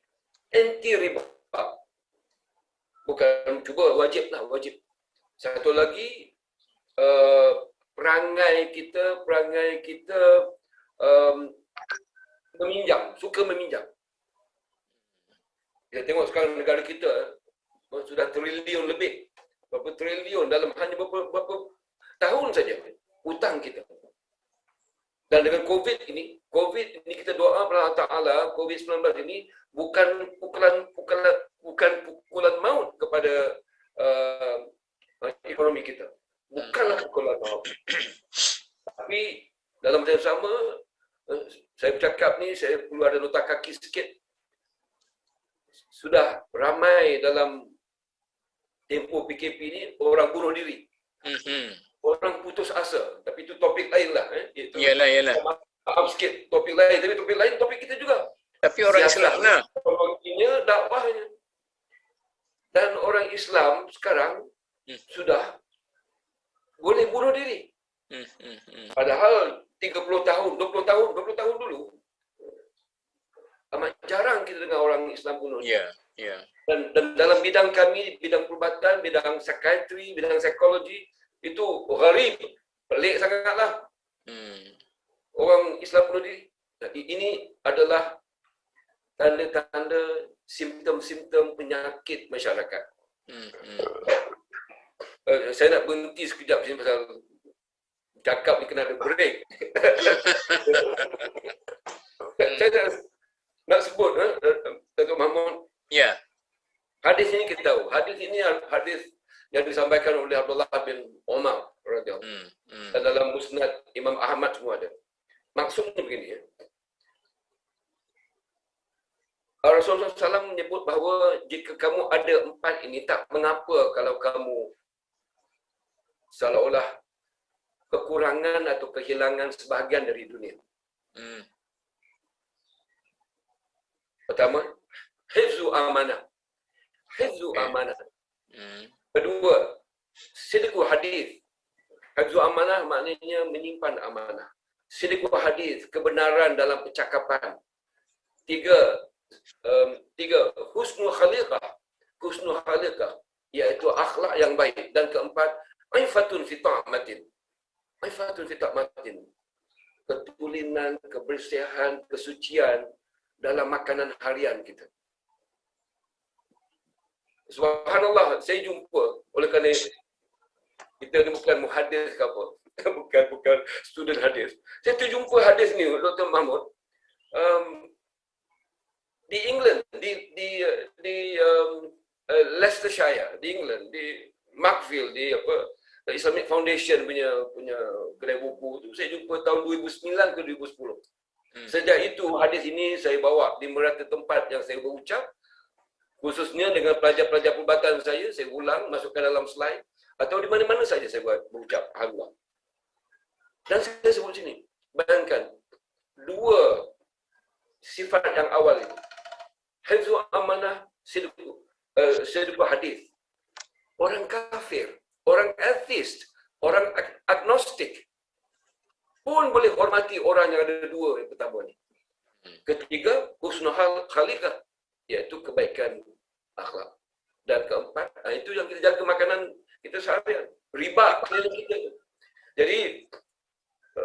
anti riba. Bukan cuba, wajib. Satu lagi, perangai kita meminjam, suka meminjam. Kita tengok sekarang negara kita sudah triliun lebih. Berapa triliun dalam hanya berapa tahun saja hutang kita. Dan dengan COVID ini kita doa kepada Allah Ta'ala, COVID-19 ini bukan pukulan maut kepada ekonomi kita. Bukanlah pukulan maut. Tapi dalam masa yang sama, saya bercakap ni, saya perlu ada nota kaki sikit. Sudah ramai dalam tempoh PKP ni orang bunuh diri. Orang putus asa. Tapi itu topik lain lah. Yalah. Maaf sikit topik lain. Tapi topik lain topik kita juga. Tapi orang Islam lah. Teknologinya, dakwahnya. Dan orang Islam sekarang sudah boleh bunuh diri. Padahal 30 tahun, 20 tahun dulu amat jarang kita dengar orang Islam bunuh diri. Dan dalam bidang kami, bidang perubatan, bidang psikiatri, bidang psikologi, itu gharib, pelik sangatlah. Orang Islam bunuh diri. Jadi ini adalah tanda-tanda simptom-simptom penyakit masyarakat. Saya nak berhenti sekejap sini pasal cakap ni kena ada break. Saya nak sebut, Datuk Mahmud. Ya. Hadis ini kita tahu. Hadis ini hadis yang disampaikan oleh Abdullah bin Umar radhiyallahu anhu. Dan dalam Musnad Imam Ahmad semua ada. Maksudnya begini ya. Rasulullah SAW menyebut bahawa jika kamu ada 4 ini, tak mengapa kalau kamu seolah-olah kekurangan atau kehilangan sebahagian dari dunia. Pertama, hifzu amanah. Hifzu amanah. Kedua, sidqu hadis. Hifzu amanah maknanya menyimpan amanah. Sidqu hadis, kebenaran dalam percakapan. Tiga, husnul khaliqah. Husnul khaliqah, iaitu akhlak yang baik. Dan keempat, aifatun fi ta'matin. Aifatun fi ta'matin. Ketulinan, kebersihan, kesucian dalam makanan harian kita. Subhanallah, saya jumpa, oleh kerana kita ni bukan muhadis ke apa, bukan student hadis. Saya terjumpa hadis ni, Dr. Mahmud, di England, di Leicestershire, di England, di Markfield, di Islamic Foundation punya kedai buku tu, saya jumpa tahun 2009 ke 2010. Sejak itu hadis ini saya bawa di merata tempat yang saya berucap, khususnya dengan pelajar-pelajar perubatan saya ulang, masukkan dalam slide, atau di mana-mana saja saya berucap, alhamdulillah. Dan saya sebut sini, bayangkan, 2 sifat yang awal ini. Hifzu amanah, sidqu hadis. Orang kafir, orang atheist, orang agnostik pun boleh hormati orang yang ada 2 yang pertama ni. Ketiga, husnul khaliqah, iaitu kebaikan akhlak. Dan keempat, itu yang kita jaga makanan kita seharian. Riba kita. Jadi,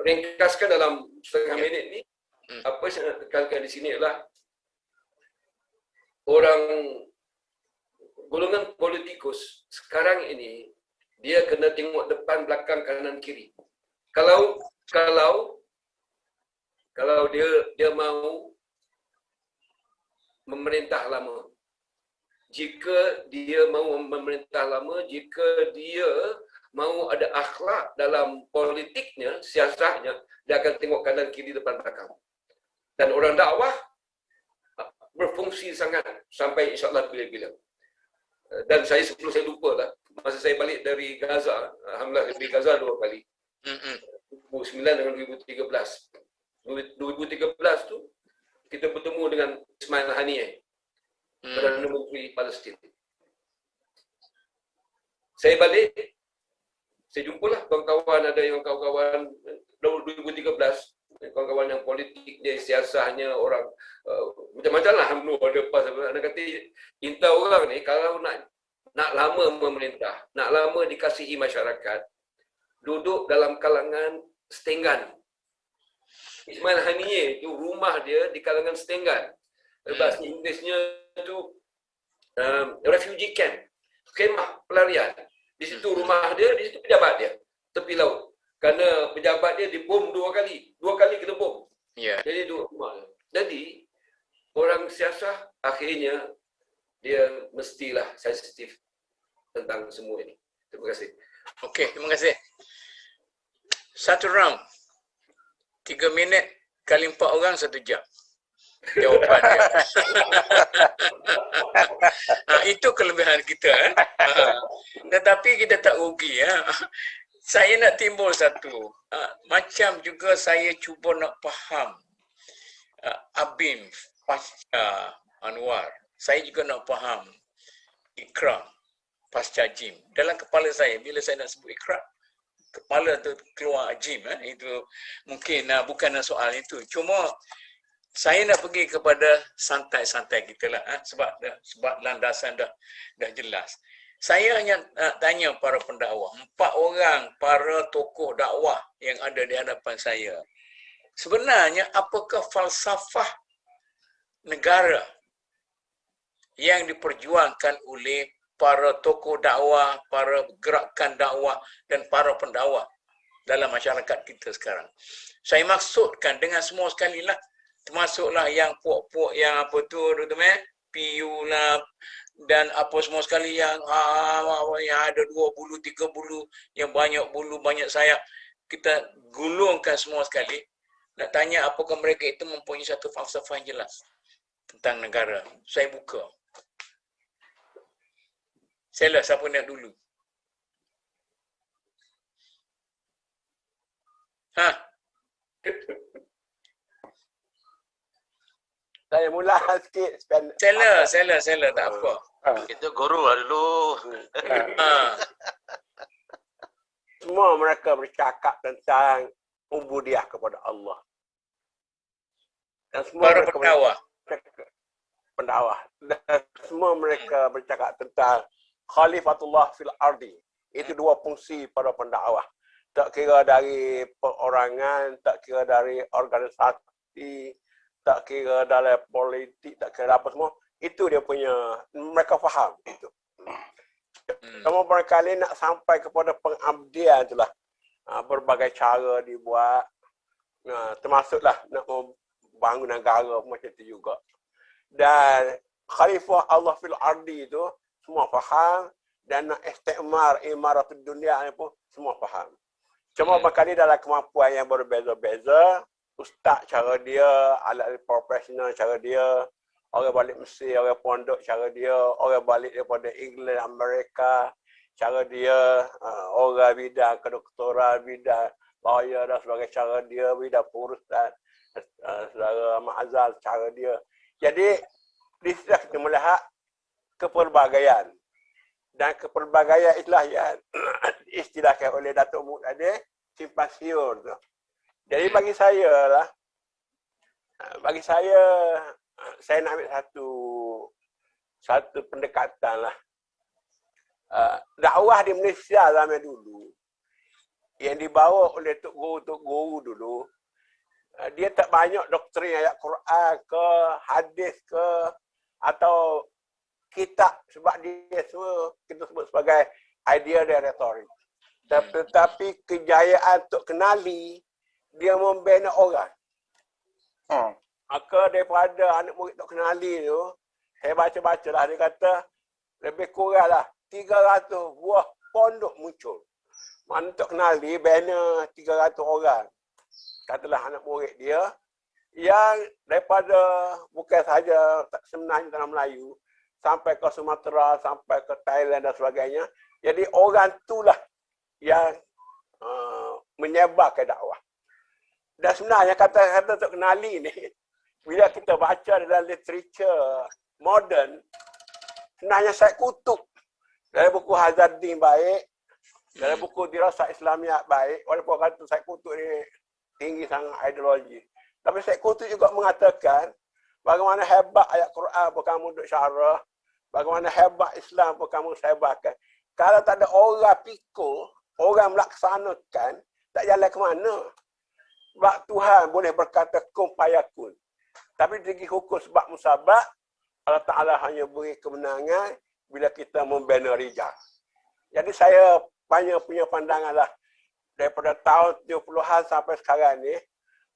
ringkaskan dalam setengah minit ni, apa saya nak tekankan di sini adalah orang golongan politikus sekarang ini, dia kena tengok depan, belakang, kanan, kiri. Kalau dia mau memerintah lama, jika dia mau memerintah lama, jika dia mau ada akhlak dalam politiknya, siasatnya, dia akan tengok kanan, kiri, depan, belakang. Dan orang dakwah berfungsi sangat sampai insyaAllah bila-bila. Dan sebelum saya lupa lah, masa saya balik dari Gaza, alhamdulillah dari Gaza 2 kali. 2009 dengan 2013. 2013 tu, kita bertemu dengan Ismail Haniyeh, Perdana Menteri Palestin. Saya balik, saya jumpalah kawan-kawan, ada yang kawan-kawan 2013, kawan-kawan yang politik dia, siasahnya orang macam-macam lah, ada pas nak kata inta orang ni kalau nak lama memerintah, nak lama dikasihi masyarakat, duduk dalam kalangan Stenggan. Ismail Haniyeh itu rumah dia di kalangan Stenggan. Bahasa Inggerisnya tu refugee camp, kemah pelarian. Di situ rumah dia, di situ pejabat dia, tepi laut. Kerana pejabat dia dibom 2 kali. 2 kali kena bom. Jadi 2 rumah. Jadi orang siasah akhirnya dia mestilah sensitif tentang semua ini. Terima kasih. Okey, terima kasih. 1 round. 3 minit kali 4 orang 1 jam. jawapan dia. Itu kelebihan kita. Tetapi kita tak rugi. Saya nak timbul satu. Macam juga saya cuba nak faham Abim pasca Anwar. Saya juga nak faham Ikram pasca Jim. Dalam kepala saya, bila saya nak sebut Ikram, kepala tu keluar Jim. Itu mungkin bukan soal itu. Cuma saya nak pergi kepada santai-santai kita lah. Sebab landasan dah jelas. Saya hanya tanya para pendakwah, 4 orang para tokoh dakwah yang ada di hadapan saya. Sebenarnya apakah falsafah negara yang diperjuangkan oleh para tokoh dakwah, para gerakan dakwah dan para pendakwah dalam masyarakat kita sekarang? Saya maksudkan dengan semua sekali lah, termasuklah yang puak-puak yang apa tu, PU lah, dan apa semua sekali yang ada 2 bulu, 3 bulu, yang banyak bulu, banyak sayap. Kita gulungkan semua sekali. Nak tanya apakah mereka itu mempunyai satu falsafah yang jelas tentang negara. Saya buka. Saya lah siapa nak dulu. Saya mula sikit. Saya tak apa. Kita guru lah dulu. Semua mereka bercakap tentang ubudiah kepada Allah. Dan semua para pendakwah. Dan semua mereka bercakap tentang khalifatullah fil ardi. Itu 2 fungsi para pendakwah. Tak kira dari perorangan, tak kira dari organisasi, tak kira dalam politik, tak kira apa semua. Itu dia punya, mereka faham itu. Cuma barangkali nak sampai kepada pengabdian itulah. Berbagai cara dibuat. Termasuklah nak membangun negara macam itu juga. Dan khalifah Allah fil ardi itu semua faham. Dan nak istikmar imaratul dunia ni pun semua faham. Cuma barangkali dalam kemampuan yang berbeza-beza. Ustaz cara dia, alat profesional cara dia, orang balik Mesir, orang pondok cara dia, orang balik daripada England, Amerika cara dia, orang bidang kedoktoran, bidang lawyer dan sebagainya cara dia, bidang pengurusan saudara Ma'azal cara dia. Jadi di sini kita melihat kepelbagaian. Dan kepelbagaian itulah yang istilahkan oleh Datuk Muk tadi, simpan siur tu. Jadi bagi saya nak ambil satu pendekatan lah. Dakwah di Malaysia zaman dulu yang dibawa oleh Tok Guru dulu, dia tak banyak doktrin ayat Quran ke, hadis ke, atau kitab, sebab dia semua kita sebut sebagai idea dan retorik. Tetapi kejayaan Tok Kenali, dia membina orang. Maka daripada anak murid Tok Kenali tu, saya baca-baca lah, dia kata lebih kurang lah 300 buah pondok muncul. Mana Tok Kenali bina 300 orang. Katalah anak murid dia, yang daripada bukan sahaja sebenarnya tanah Melayu, sampai ke Sumatera, sampai ke Thailand dan sebagainya. Jadi orang itulah yang menyebarkan dakwah. Dan sebenarnya kata-kata Tok Kenali ni, bila kita baca dalam literature moden, sebenarnya Syed Qutub dalam buku Hazaddin baik, dalam buku Dirasah Islamiah baik, walaupun kata Syed Qutub ni tinggi sangat ideologi. Tapi Syed Qutub juga mengatakan bagaimana hebat ayat Quran pun kamu duk syarah, bagaimana hebat Islam pun kamu sebarkan. Kalau tak ada orang pikul, orang melaksanakan, tak jalan ke mana. Sebab Tuhan boleh berkata kun fayakun. Tapi dari hukum sebab musabab, Allah Ta'ala hanya beri kemenangan bila kita membina rijal. Jadi saya banyak punya pandangan lah. Daripada tahun 70-an sampai sekarang ni,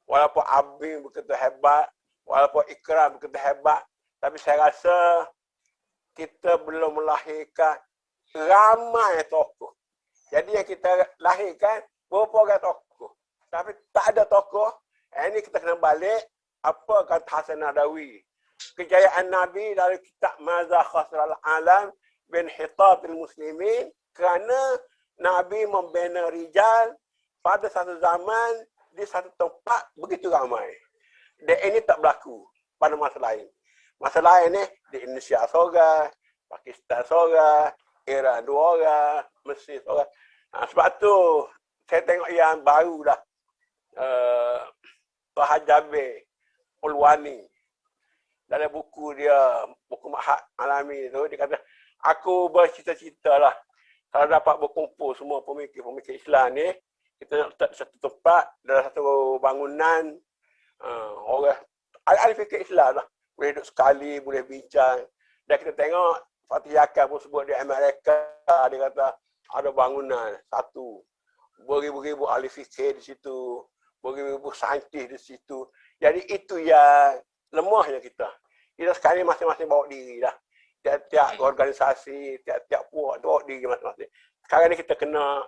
walaupun Abim begitu hebat, walaupun Ikram begitu hebat, tapi saya rasa kita belum melahirkan ramai tokoh. Jadi yang kita lahirkan, berapa orang tokoh. Tapi tak ada tokoh, ini kita kena balik apa kata Hasan Nadawi? Kejayaan Nabi dari kitab Maza Khasral Alam bin Hitabil Muslimin kerana Nabi membina rijal pada satu zaman di satu tempat begitu ramai. Dan ini tak berlaku pada masa lain. Masa lain ni di Indonesia seorang, Pakistan seorang, Iran 2 orang, Mesir seorang. Sebab tu saya tengok yang baru dah. Tuhan Jabir Ulwani. Dalam buku dia, buku Mahat Alami tu, dia kata, aku bercita-cita lah. Kalau dapat berkumpul semua pemikir-pemikir Islam ni, kita nak letak satu tempat, dalam satu bangunan, orang, ahli fikir Islam lah. Boleh duduk sekali, boleh bincang. Dan kita tengok, Fatih Yakan pun sebut di Amerika, dia kata, ada bangunan satu. Beribu-ribu ahli fikir di situ, beribu-ribu saintis di situ. Jadi itu yang lemahnya kita. Kita sekarang ni masing-masing bawa diri dah. Tiap-tiap organisasi, tiap-tiap puak tu bawa diri masing-masing. Sekarang ni kita kena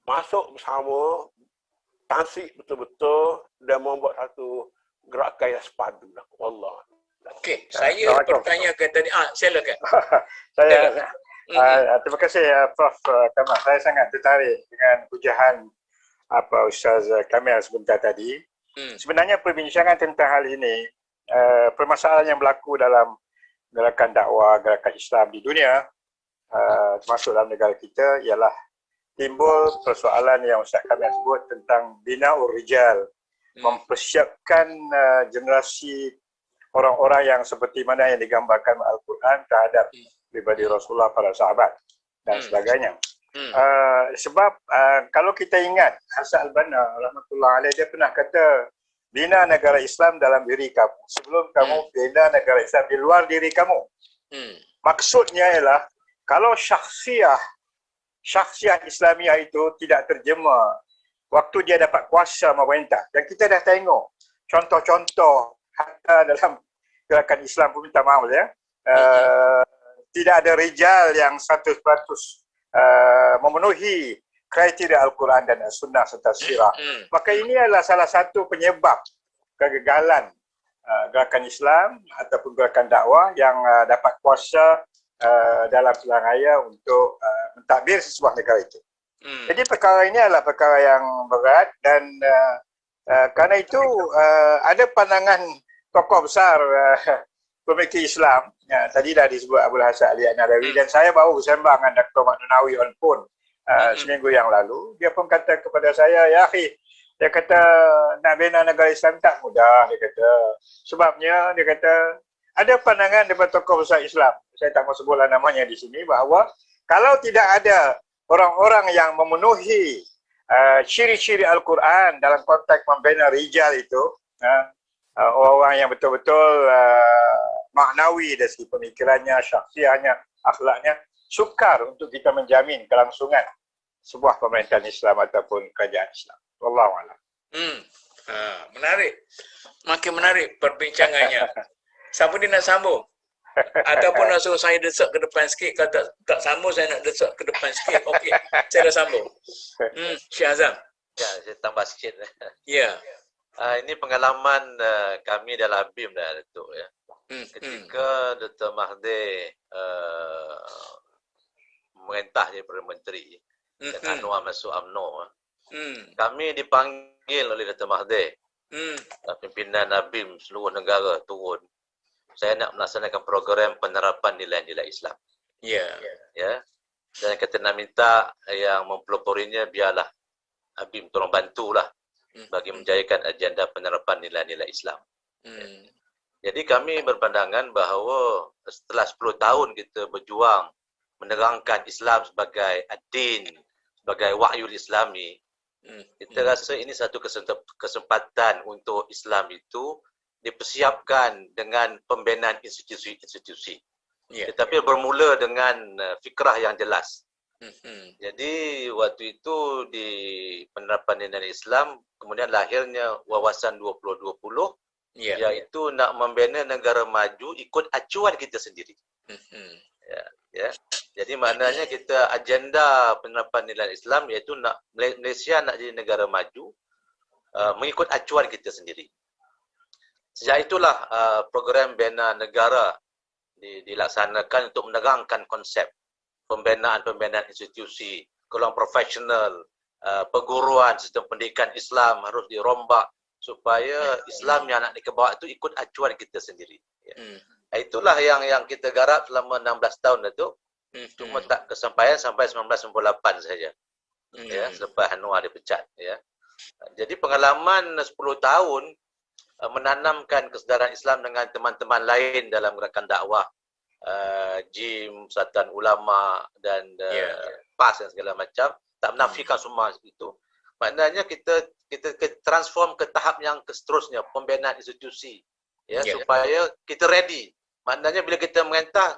masuk bersama, tansik betul-betul dan membuat satu gerakan yang sepadu lah. Wallah. Okey, saya pertanyakan tadi. Silakan. Terima kasih Prof Kamal. Saya sangat tertarik dengan hujahan Ustaz Kamil sebentar tadi. Sebenarnya perbincangan tentang hal ini, permasalahan yang berlaku dalam gerakan dakwah, gerakan Islam di dunia, termasuk dalam negara kita, ialah timbul persoalan yang Ustaz Kamil sebut tentang bina'ur rijal, mempersiapkan generasi orang-orang yang seperti mana yang digambarkan Al-Quran terhadap pribadi Rasulullah, para sahabat dan sebagainya. Sebab kalau kita ingat Hasan Al-Banna rahmatullah alaih, dia pernah kata, bina negara Islam dalam diri kamu sebelum kamu bina negara Islam di luar diri kamu. Maksudnya ialah kalau syakhsiah Islamiah itu tidak terjemah waktu dia dapat kuasa memerintah, dan kita dah tengok contoh-contoh hatta dalam gerakan Islam pun, minta maaf ya, tidak ada rijal yang 100% memenuhi kriteria Al-Quran dan As-Sunnah serta Sirah. Maka ini adalah salah satu penyebab kegagalan gerakan Islam ataupun gerakan dakwah yang dapat kuasa dalam pilihan raya untuk mentadbir sebuah negara itu. Jadi perkara ini adalah perkara yang berat, dan kerana itu ada pandangan tokoh besar pemikir Islam. Tadi dah disebut Abdul Hasan Ali An-Nadawi, dan saya baru bersembang dengan Dr. Maknunawi on phone seminggu yang lalu. Dia pun kata kepada saya, ya akhi, dia kata nak bina negara Islam tak mudah, dia kata. Sebabnya dia kata ada pandangan daripada tokoh besar Islam, saya tak mahu sebutlah namanya di sini, bahawa kalau tidak ada orang-orang yang memenuhi ciri-ciri Al-Quran dalam konteks membina rijal itu, orang yang betul-betul maknawi dari segi pemikirannya, syakhsiahnya, akhlaknya, sukar untuk kita menjamin kelangsungan sebuah pemerintahan Islam ataupun kerajaan Islam. Wallahu a'lam. Menarik. Makin menarik perbincangannya. Siapa dia nak sambung? Ataupun nak suruh saya desak ke depan sikit? Kalau tak sambung, saya nak desak ke depan sikit. Okey, saya dah sambung. Syekh Azam. Ya, saya tambah sikit. Ya. Ini pengalaman kami dalam BIM dah, Datuk. Ya. Ketika Dr. Mahathir memerintah jadi Perdana Menteri dan Anwar masuk UMNO, kami dipanggil oleh Dr. Mahathir, pimpinan BIM seluruh negara turun. Saya nak melaksanakan program penerapan nilai-nilai Islam. Ya. Ya. Dan kita nak minta yang mempeloporinya, biarlah BIM tolong bantulah bagi menjayakan agenda penerapan nilai-nilai Islam. Jadi kami berpandangan bahawa setelah 10 tahun kita berjuang menerangkan Islam sebagai ad-din, sebagai wahyu Islami, kita rasa ini satu kesempatan untuk Islam itu dipersiapkan dengan pembinaan institusi-institusi. Tetapi bermula dengan fikrah yang jelas. Jadi waktu itu di penerapan nilai Islam, kemudian lahirnya wawasan 2020, iaitu nak membina negara maju ikut acuan kita sendiri. Jadi maknanya kita agenda penerapan nilai Islam iaitu nak Malaysia nak jadi negara maju mengikut acuan kita sendiri. Sejak itulah program bina negara dilaksanakan untuk menerangkan konsep pembinaan institusi, golongan profesional, perguruan, sistem pendidikan Islam harus dirombak supaya Islam yang nak dikebawa itu ikut acuan kita sendiri. Ya. Itulah yang kita garap selama 16 tahun itu. Cuma tak kesampaian sampai 1998 saja. Ya, selepas Anwar dipecat. Ya. Jadi pengalaman 10 tahun menanamkan kesedaran Islam dengan teman-teman lain dalam gerakan dakwah, JIM, Persatuan Ulama dan PAS dan segala macam, tak menafikan semua itu. Maknanya kita transform ke tahap yang seterusnya, pembinaan institusi, ya, supaya kita ready. Maknanya bila kita merintah,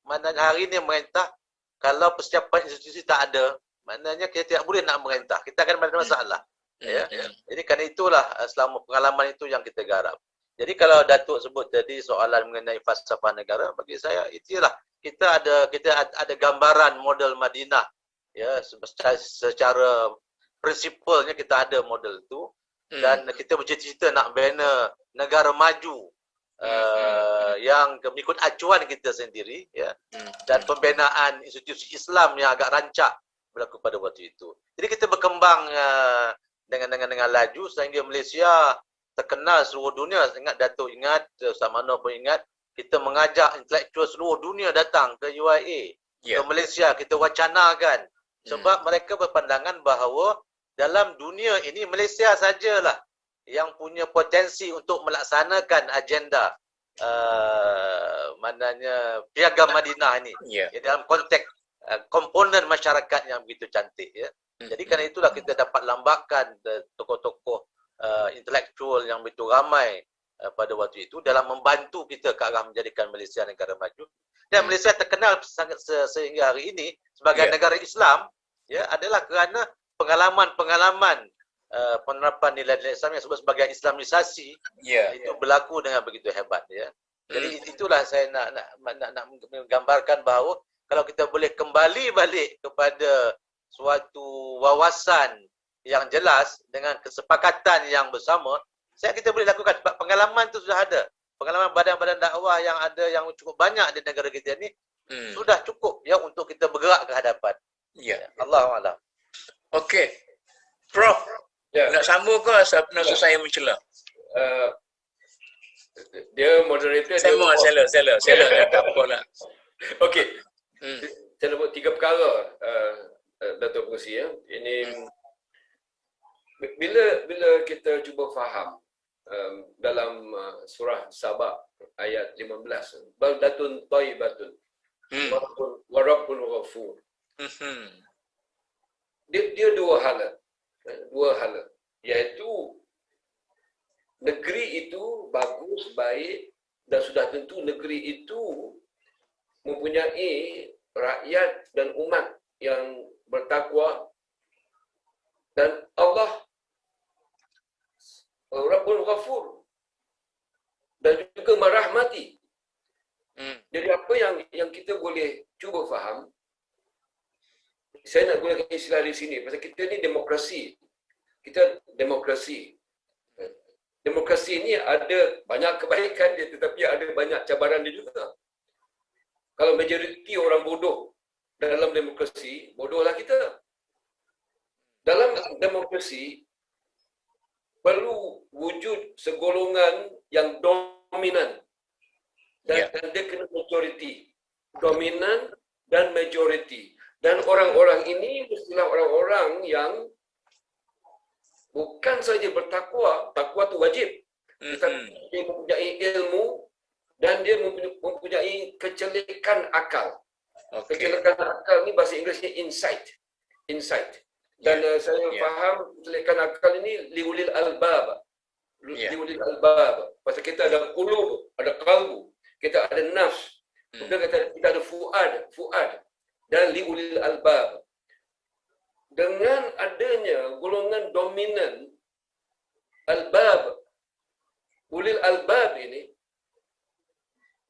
maknanya hari ini merintah, kalau persiapan institusi tak ada, maknanya kita tidak boleh nak merintah. Kita akan ada masalah. Ya. Jadi kerana itulah selama pengalaman itu yang kita garap. Jadi kalau Datuk sebut tadi soalan mengenai falsafah negara, bagi saya itulah kita ada gambaran model Madinah. Ya, secara prinsipalnya kita ada model itu dan kita bercita-cita nak bina negara maju yang mengikut acuan kita sendiri, ya. Dan pembinaan institusi Islam yang agak rancak berlaku pada waktu itu. Jadi kita berkembang dengan laju sehingga Malaysia terkenal seluruh dunia. Ingat Datuk ingat, Ustaz Mano pun ingat, kita mengajak intelektual seluruh dunia datang ke UIA, ke Malaysia, kita wacanakan. Sebab mereka berpandangan bahawa dalam dunia ini Malaysia sajalah yang punya potensi untuk melaksanakan agenda maknanya Piagam Madinah ini. Dalam konteks komponen masyarakat yang begitu cantik, ya. Jadi kerana itulah kita dapat lambakan tokoh-tokoh intelektual yang begitu ramai pada waktu itu dalam membantu kita ke arah menjadikan Malaysia negara maju. Dan Malaysia terkenal sangat sehingga hari ini sebagai negara Islam, ya, adalah kerana pengalaman-pengalaman penerapan nilai-nilai Islam yang disebut sebagai Islamisasi itu berlaku dengan begitu hebat, ya. Jadi itulah saya nak menggambarkan bahawa kalau kita boleh kembali balik kepada suatu wawasan yang jelas dengan kesepakatan yang bersama, kita boleh lakukan. Sebab pengalaman itu sudah ada. Pengalaman badan-badan dakwah yang ada yang cukup banyak di negara kita ini sudah cukup, ya, untuk kita bergerak ke hadapan. Allahuakbar. Okey. Prof, nak sambung ke nak saya mencela? Dia moderator. Saya mau sela tak apalah. Okey. Saya nak buat 3 perkara, Datuk Pengerusi, ya. Ini bila kita cuba faham dalam surah Sabah ayat 15, baldatun thayyibatun wa rabbun ghafur. Dia dua hala, iaitu negeri itu bagus, baik, dan sudah tentu negeri itu mempunyai rakyat dan umat yang bertakwa, dan Allah Rabbul Ghafur, dan juga merahmati. Jadi apa yang kita boleh cuba faham, saya nak gunakan istilah di sini pasal kita ni demokrasi. Kita demokrasi. Demokrasi ini ada banyak kebaikan dia, tetapi ada banyak cabaran dia juga. Kalau majoriti orang bodoh dalam demokrasi, bodohlah kita. Dalam demokrasi, perlu wujud segolongan yang dominan. Dan dia kena majoriti. Dominan dan majoriti. Dan orang-orang ini mestilah orang-orang yang bukan saja bertakwa, takwa itu wajib. Tetapi dia mempunyai ilmu dan dia mempunyai kecelikan akal. Kecelikan akal ni bahasa Inggerisnya insight. Dan saya faham kecelikan akal ini liulil albab. Liulil albab. Pasal kita ada qulub, ada qalbu, kita ada nafs. Kemudian kita ada fuad dan liulil albab. Dengan adanya golongan dominan albab, ulil albab ini,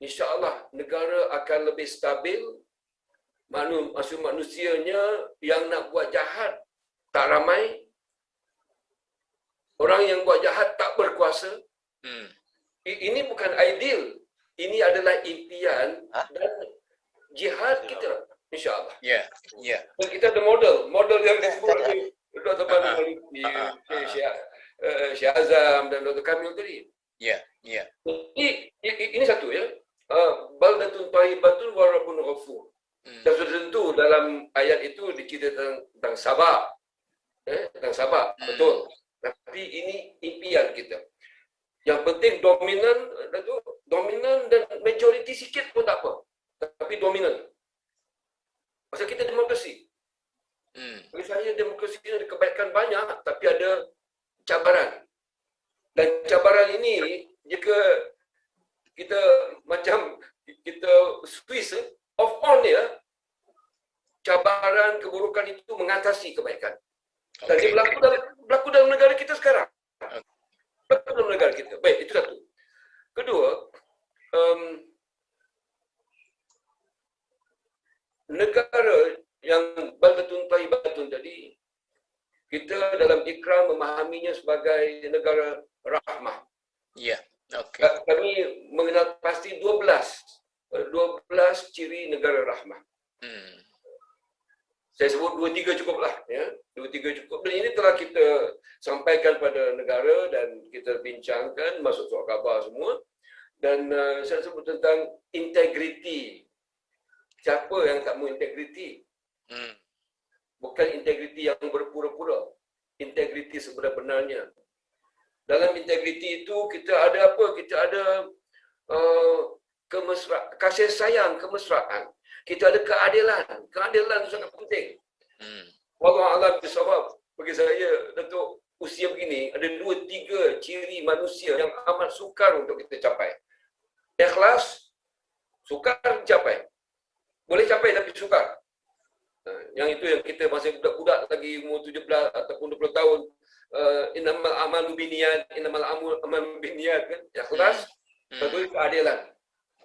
insya-Allah negara akan lebih stabil. Manusianya yang nak buat jahat tak ramai. Orang yang buat jahat tak berkuasa. Syekh Azam dan Dr. Kamil tadi. Ya, ya. Ini satu ya. Baldatun thayyibatun wa rabbun ghafur. Dan sudah tentu dalam ayat itu diceritakan tentang sabar. Tentang sabar, betul. Tapi ini impian kita. Yang penting dominan dan majoriti sikit pun tak apa. Tapi dominan. Pasal kita demokrasi. Bagi saya demokrasi ini ada kebaikan banyak, tapi ada cabaran. Dan cabaran ini jika kita macam kita Swiss off on ya, cabaran keburukan itu mengatasi kebaikan. Dan dia berlaku dalam negara kita sekarang. Berlaku dalam negara kita. Baik, itu satu. Kedua, negara yang baldatun thayyibatun tadi, kita dalam Ikram memahaminya sebagai negara rahmah. Ya, okey. Kami mengenal pasti 12 ciri negara rahmah. Saya sebut 2-3 cukuplah ya. 2-3 cukup. Dan ini telah kita sampaikan pada negara dan kita bincangkan masuk surat khabar semua. Dan saya sebut tentang integriti. Siapa yang tak mahu integriti? Bukan integriti yang berpura-pura. Integriti sebenar-benarnya. Dalam integriti itu kita ada apa? Kita ada kasih sayang, kemesraan. Kita ada keadilan. Keadilan itu sangat penting. Wallahu a'lam bishawab. Bagi saya, untuk usia begini, ada 2-3 ciri manusia yang amat sukar untuk kita capai. Ikhlas, sukar capai. Boleh capai tapi sukar. Yang itu yang kita masih budak-budak lagi umur 17 ataupun 20 tahun. Innamal amalu binniyat, innamal amalu binniyat kan. Ikhlas, betul keadilan.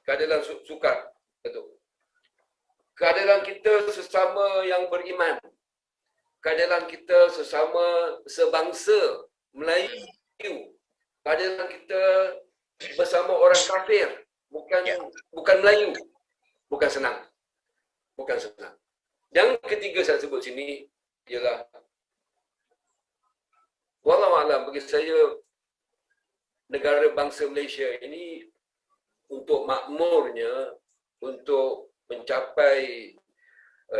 Keadilan sukar. Betul. Keadilan kita sesama yang beriman. Keadilan kita sesama sebangsa Melayu. Keadilan kita bersama orang kafir. Bukan Melayu. Bukan senang. Bukan senang. Yang ketiga saya sebut sini ialah wallahu a'lam, bagi saya negara bangsa Malaysia ini untuk makmurnya, untuk mencapai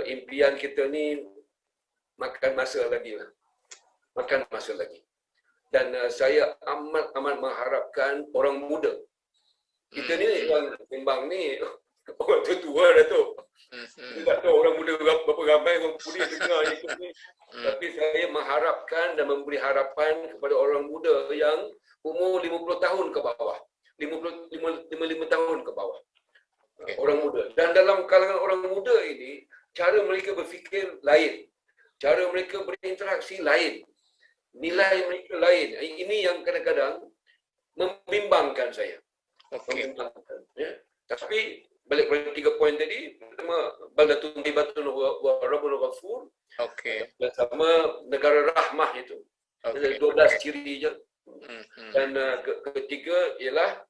impian kita ni makan masa lagi lah. Makan masa lagi. Dan saya amat mengharapkan orang muda. Kita ni yang timbang ni orang tua dah tu. Kita tak tahu orang muda berapa ramai orang muda dengar ikut ni. Tapi saya mengharapkan dan memberi harapan kepada orang muda yang umur 50 tahun ke bawah. 55 tahun ke bawah. Orang muda. Dan dalam kalangan orang muda ini, cara mereka berfikir lain. Cara mereka berinteraksi lain. Nilai mereka lain. Ini yang kadang-kadang membimbangkan saya. Membimbangkan. Ya. Tapi balik pada 3 poin tadi, pertama baldatun thayyibatun wa rabbun ghafur. Sama negara rahmah itu. 12 ciri je. Dan ketiga ialah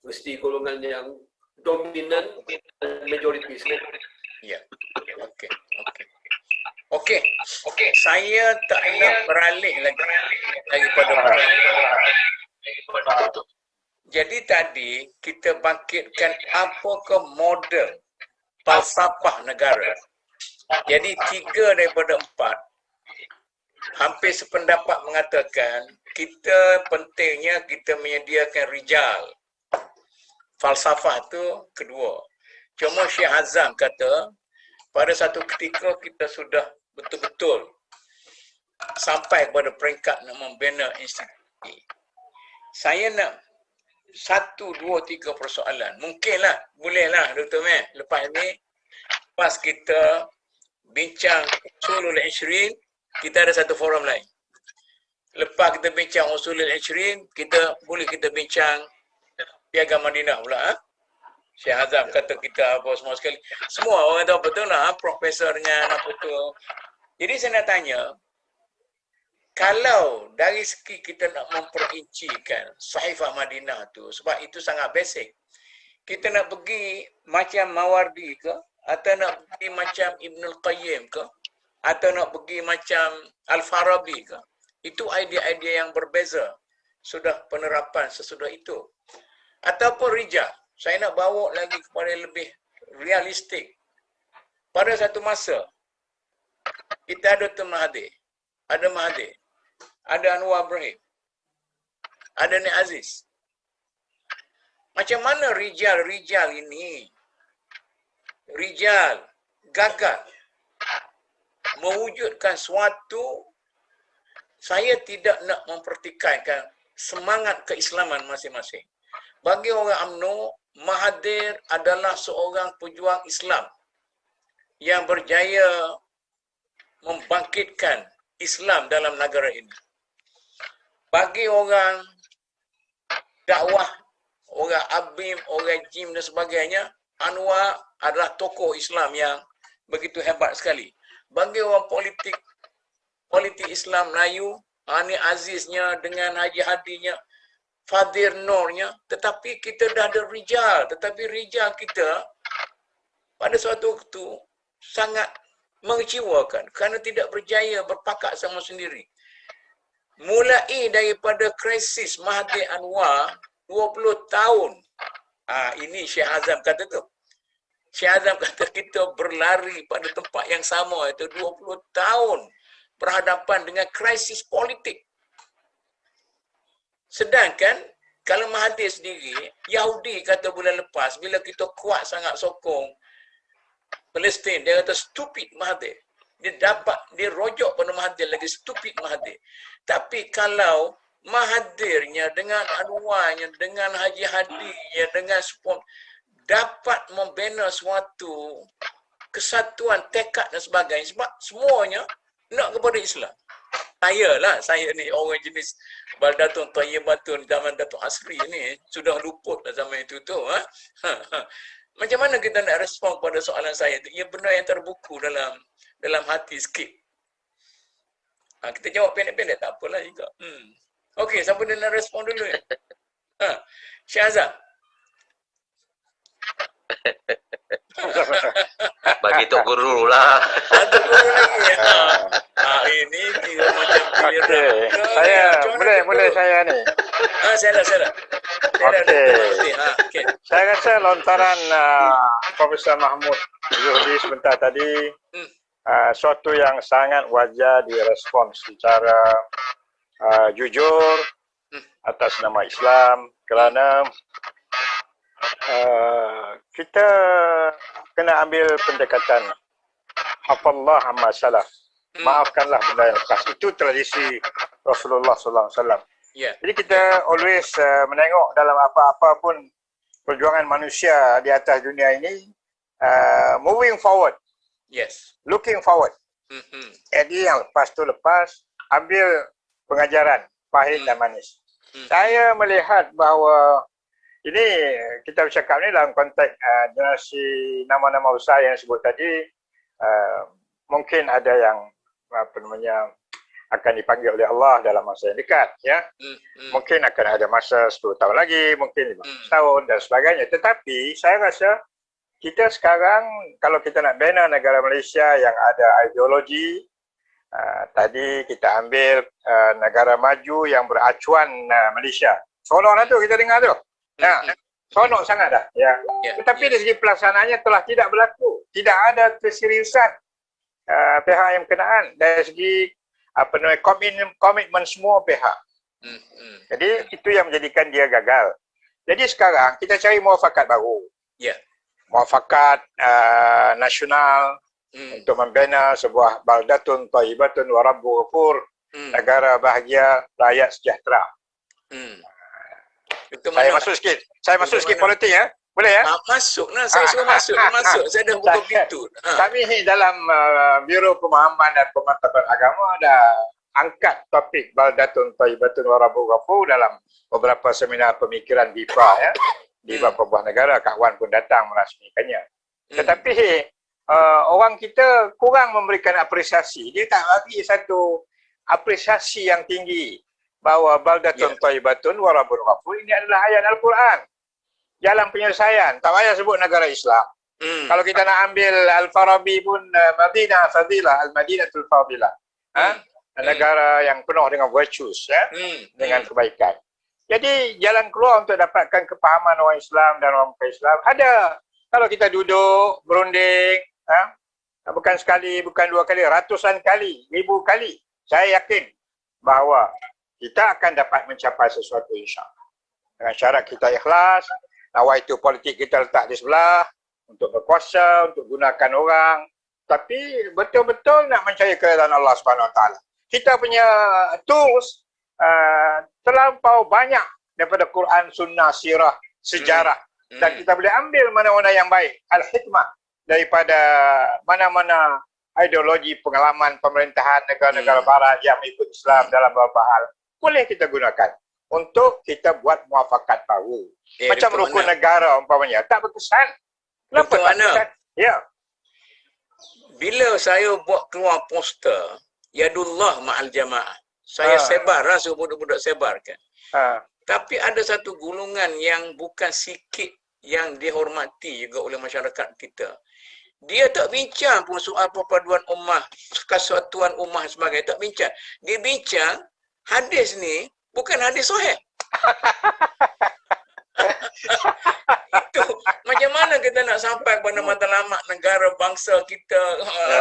mesti golongan yang dominan dan majoriti. Ya. Okey. Saya tak nak beralih lagi daripada itu. Jadi tadi kita bangkitkan apakah model falsafah negara. Jadi 3 daripada 4 hampir sependapat mengatakan kita pentingnya kita menyediakan rijal. Falsafah tu kedua. Cuma Syekh Azam kata pada satu ketika kita sudah betul-betul sampai kepada peringkat nak membina institusi. Saya nak 1, 2, 3 persoalan. Mungkinlah, bolehlah Dr. Meh. Lepas ni, pas kita bincang Usulul Ishrin, kita ada satu forum lain. Lepas kita bincang Usulul Ishrin, kita bincang Piagam Madinah pula. Syekh Azam kata kita apa semua sekali. Semua orang tahu betul lah, profesornya apa tu. Jadi saya nak tanya, kalau dari segi kita nak memperincikan Sahifah Madinah tu, sebab itu sangat basic. Kita nak pergi macam Mawardi ke, atau nak pergi macam Ibnul Qayyim ke, atau nak pergi macam Al-Farabi ke. Itu idea-idea yang berbeza. Sudah penerapan sesudah itu. Ataupun Rijal. Saya nak bawa lagi kepada lebih realistik. Pada satu masa, kita ada Tun Mahathir. Ada Mahathir. Ada Anwar Ibrahim. Ada Nik Aziz. Macam mana Rijal ini? Rijal gagal mewujudkan suatu. Saya tidak nak mempertikaikan semangat keislaman masing-masing. Bagi orang UMNO, Mahathir adalah seorang pejuang Islam yang berjaya membangkitkan Islam dalam negara ini. Bagi orang dakwah, orang ABIM, orang JIM dan sebagainya, Anwar adalah tokoh Islam yang begitu hebat sekali. Bagi orang politik Islam Melayu, Nik Aziznya dengan Haji Hadinya, Fadhil Nurnya, tetapi kita dah ada Rijal. Tetapi Rijal kita pada suatu waktu sangat mengecewakan kerana tidak berjaya berpakat sama sendiri. Mulai daripada krisis Mahathir Anwar 20 tahun. Ini Syekh Azam kata tu. Syekh Azam kata kita berlari pada tempat yang sama, itu 20 tahun berhadapan dengan krisis politik. Sedangkan kalau Mahathir sendiri, Yahudi kata bulan lepas, bila kita kuat sangat sokong Palestin, dia kata stupid Mahathir. Dia rojok pada Mahathir lagi, stupid Mahathir. Tapi kalau Mahathirnya dengan Anwarnya, dengan Haji Hadinya, dengan semua dapat membina suatu kesatuan, tekad dan sebagainya, sebab semuanya nak kepada Islam. Saya ni orang jenis Baldatun Thayyibatun zaman Datuk Asri ni, sudah luput lah zaman itu tu. Macam mana kita nak respon pada soalan saya tu? Ia benda yang terbuku dalam hati sikit. Kita jawab pendek-pendek, tak apalah juga. Okey, siapa dia nak respon dulu ya? Syekh Azam. Bagi Tok Guru lah. Tok Guru lagi ya. Ini kira macam boleh saya ni. Saya Saya rasa lontaran Profesor Mahmud Zuhdi sebentar tadi suatu yang sangat wajar direspon secara jujur atas nama Islam, kerana kita kena ambil pendekatan hafallah amma salaf. Maafkanlah benda yang lepas. Itu tradisi Rasulullah SAW. Jadi kita always menengok dalam apa-apa pun perjuangan manusia di atas dunia ini, moving forward. Looking forward. Jadi yang lepas, ambil pengajaran pahit dan manis. Saya melihat bahawa ini kita bercakap ni dalam konteks generasi nama-nama besar yang sebut tadi, mungkin ada yang akan dipanggil oleh Allah dalam masa yang dekat, ya. Mungkin akan ada masa 10 tahun lagi, mungkin 15 tahun dan sebagainya. Tetapi saya rasa kita sekarang kalau kita nak bina negara Malaysia yang ada ideologi, tadi kita ambil negara maju yang beracuan Malaysia. Seronoklah tu kita dengar tu. Seronok sangat dah, ya. Tetapi dari segi pelaksanaannya telah tidak berlaku. Tidak ada keseriusan pihak yang berkenaan dari segi komitmen semua pihak. Jadi itu yang menjadikan dia gagal. Jadi sekarang kita cari muafakat baru. Muafakat nasional untuk membina sebuah baldatun thayyibatun wa rabbul ghafur, negara bahagia, rakyat sejahtera. Saya masuk sikit politik ya. Boleh ya? Masuklah, saya suruh masuk. Saya dah buka pintu. Kami dalam Biro Pemahaman dan Pemantapan Agama dah angkat topik baldatun thayyibatun wa rabbul ghafur dalam beberapa seminar pemikiran BIPA ya. Di beberapa buah negara, Kak Wan pun datang merasmikannya. Tetapi orang kita kurang memberikan apresiasi. Dia tak bagi satu apresiasi yang tinggi bahawa baldatun thayyibatun wa rabbul ghafur ini adalah ayat Al-Quran. Jalan penyelesaian. Tak payah sebut negara Islam. Kalau kita nak ambil Al-Farabi pun Madinah Fadilah, Al-Madinatul Fadilah. Negara yang penuh dengan virtues, dengan kebaikan. Jadi jalan keluar untuk dapatkan kepahaman orang Islam dan orang bukan Islam ada. Kalau kita duduk berunding, bukan sekali, bukan dua kali, ratusan kali, ribu kali, saya yakin bahawa kita akan dapat mencapai sesuatu insya-Allah. Dengan syarat kita ikhlas, lawa itu politik kita letak di sebelah untuk berkuasa, untuk gunakan orang, tapi betul-betul nak mencari keridaan Allah Subhanahu Wa Taala. Kita punya tools terlampau banyak daripada Quran, Sunnah, Sirah, sejarah, dan kita boleh ambil mana-mana yang baik, al-hikmah daripada mana-mana ideologi pengalaman pemerintahan negara-negara barat yang mengikut Islam dalam beberapa hal. Boleh kita gunakan untuk kita buat muafakat baru. Macam rukun negara umpamanya, tak berkesan. Kenapa tak berkesan? Ya. Bila saya buat keluar poster Yadullah Ma'al Jamaah, saya sebarlah suruh budak-budak sebarkan. Tapi ada satu golongan yang bukan sikit yang dihormati juga oleh masyarakat kita. Dia tak bincang pun soal perpaduan ummah, kesatuan ummah sebagainya, tak bincang. Dia bincang hadis ni bukan hadis sahih. Itu macam mana kita nak sampai kepada matlamat negara bangsa kita,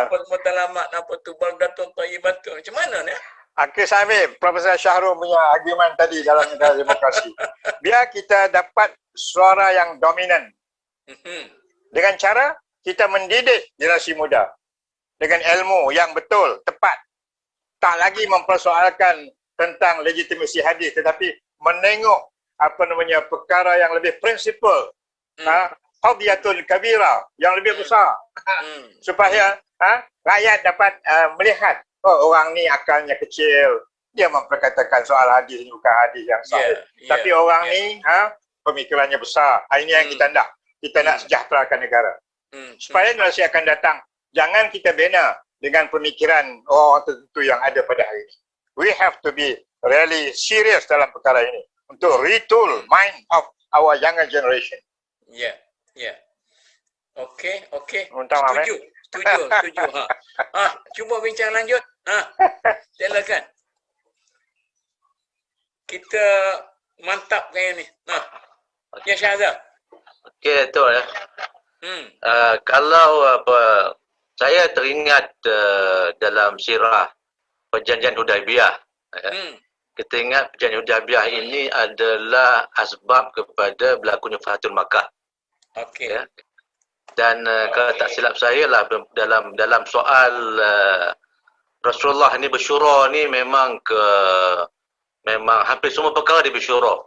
matlamat apa tu baldatun thayyibatun. Macam mana ni? Akhir Samim, Profesor Syahrul punya argument tadi dalam negara demokrasi. Biar kita dapat suara yang dominan. Dengan cara kita mendidik generasi muda dengan ilmu yang betul, tepat. Tak lagi mempersoalkan tentang legitimasi hadis, tetapi menengok perkara yang lebih prinsipal, qadiyatun kabira, yang lebih besar, supaya rakyat dapat melihat, orang ni akalnya kecil, dia memperkatakan soal hadis ni bukan hadis yang sahih, tapi orang ni pemikirannya besar. Ini yang kita nak. Kita nak sejahterakan negara. Supaya generasi akan datang, jangan kita bina dengan pemikiran orang tertentu yang ada pada hari ini. We have to be really serious dalam perkara ini untuk retool mind of our younger generation. Okey. Minta maaf, Setuju. Cuba bincang lanjut. Silakan. Kita mantapkan yang ni. Ya Syahzal. Okey, betul ya. Kalau saya teringat dalam sirah perjanjian Hudaibiyah. Kita ingat perjanjian Hudaibiyah ini adalah asbab kepada berlakunya Fathul Makkah. Okey. Ya. Dan kalau tak silap saya lah dalam soal Rasulullah ni bersyura ni memang hampir semua perkara dia bersyura.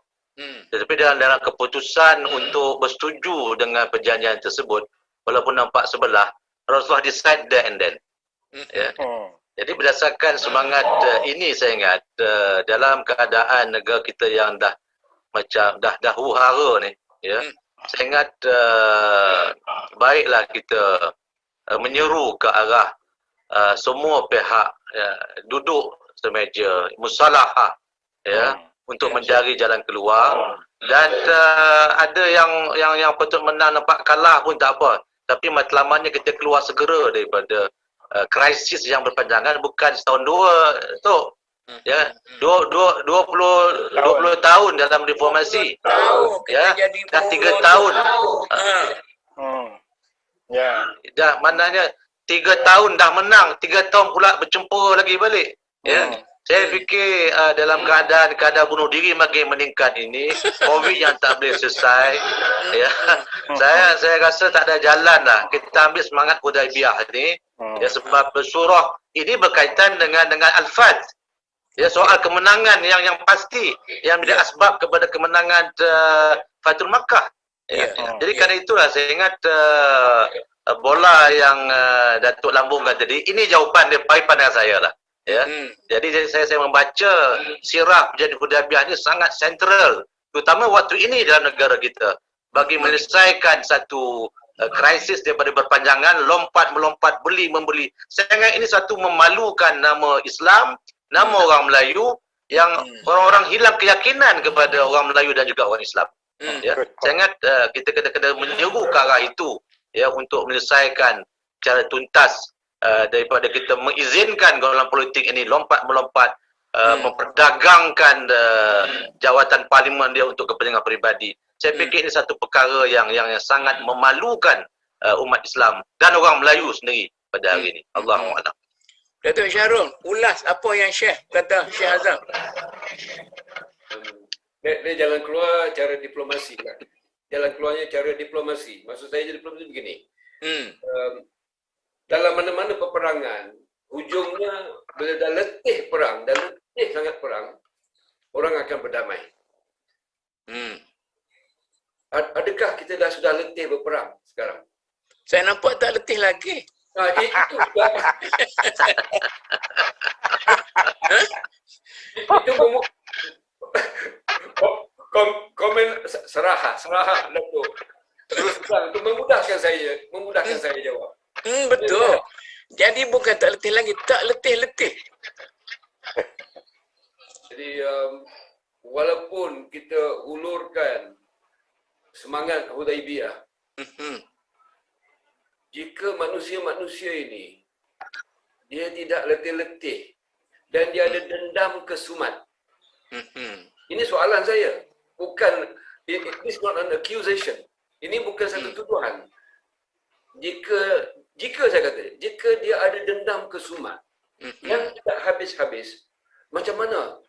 Tetapi dalam keputusan untuk bersetuju dengan perjanjian tersebut, walaupun nampak sebelah, Rasulullah decide there and then. Jadi berdasarkan semangat ini saya ingat dalam keadaan negara kita yang dah huru-hara ni, saya ingat baiklah kita menyeru ke arah semua pihak duduk semeja musalahah untuk mencari jalan keluar, dan ada yang patut menang nampak kalah pun tak apa, tapi matlamatnya kita keluar segera daripada krisis yang berpanjangan, bukan setahun dua tu. 20 tahun dalam reformasi. Dah 3 tahun. Dah maknanya 3 tahun dah menang, 3 tahun pula bercempur lagi balik. Saya fikir dalam keadaan bunuh diri makin meningkat ini, COVID yang tak boleh selesai, saya rasa tak ada jalan lah. Kita ambil semangat Hudaibiyah ni, sebab surah ini berkaitan dengan Al-Fath. Soal kemenangan yang pasti, yang menjadi asbab kepada kemenangan Fathul Makkah. Jadi kerana itulah saya ingat bola yang Datuk lambungkan tadi, ini jawapan dia pandangan saya lah. Jadi saya membaca sirah perjanjian Hudaibiyah ini sangat sentral, terutama waktu ini dalam negara kita, bagi menyelesaikan satu krisis daripada berpanjangan, melompat, beli membeli. Saya ingat ini satu memalukan nama Islam, nama orang Melayu, yang orang-orang hilang keyakinan kepada orang Melayu dan juga orang Islam. Saya ingat kita kena menyeru ke arah itu, ya untuk menyelesaikan secara tuntas daripada kita mengizinkan golongan politik ini lompat-melompat memperdagangkan jawatan parlimen dia untuk kepentingan peribadi. Saya fikir ini satu perkara yang sangat memalukan umat Islam dan orang Melayu sendiri pada hari ini. Allahu a'lam. Datuk Syarul, ulas apa yang Syekh kata, Syekh Azam. Dia jalan keluar cara diplomasi lah. Jalan keluarnya cara diplomasi. Maksud saya diplomasi begini. Dalam mana-mana peperangan, hujungnya bila dah letih perang, dah letih sangat perang, orang akan berdamai. Adakah kita sudah letih berperang sekarang? Saya nampak tak letih lagi. Itu komen serah Datuk. Terus terang itu memudahkan saya jawab. Betul. Jadi bukan tak letih lagi, tak letih-letih. Jadi walaupun kita ulurkan semangat Hudaibiyah, jika manusia-manusia ini dia tidak letih-letih dan dia ada dendam kesumat. Ini soalan saya. Bukan, it is not an accusation. Ini bukan satu tuduhan. Jika saya kata, jika dia ada dendam kesumat yang tidak habis-habis, macam mana?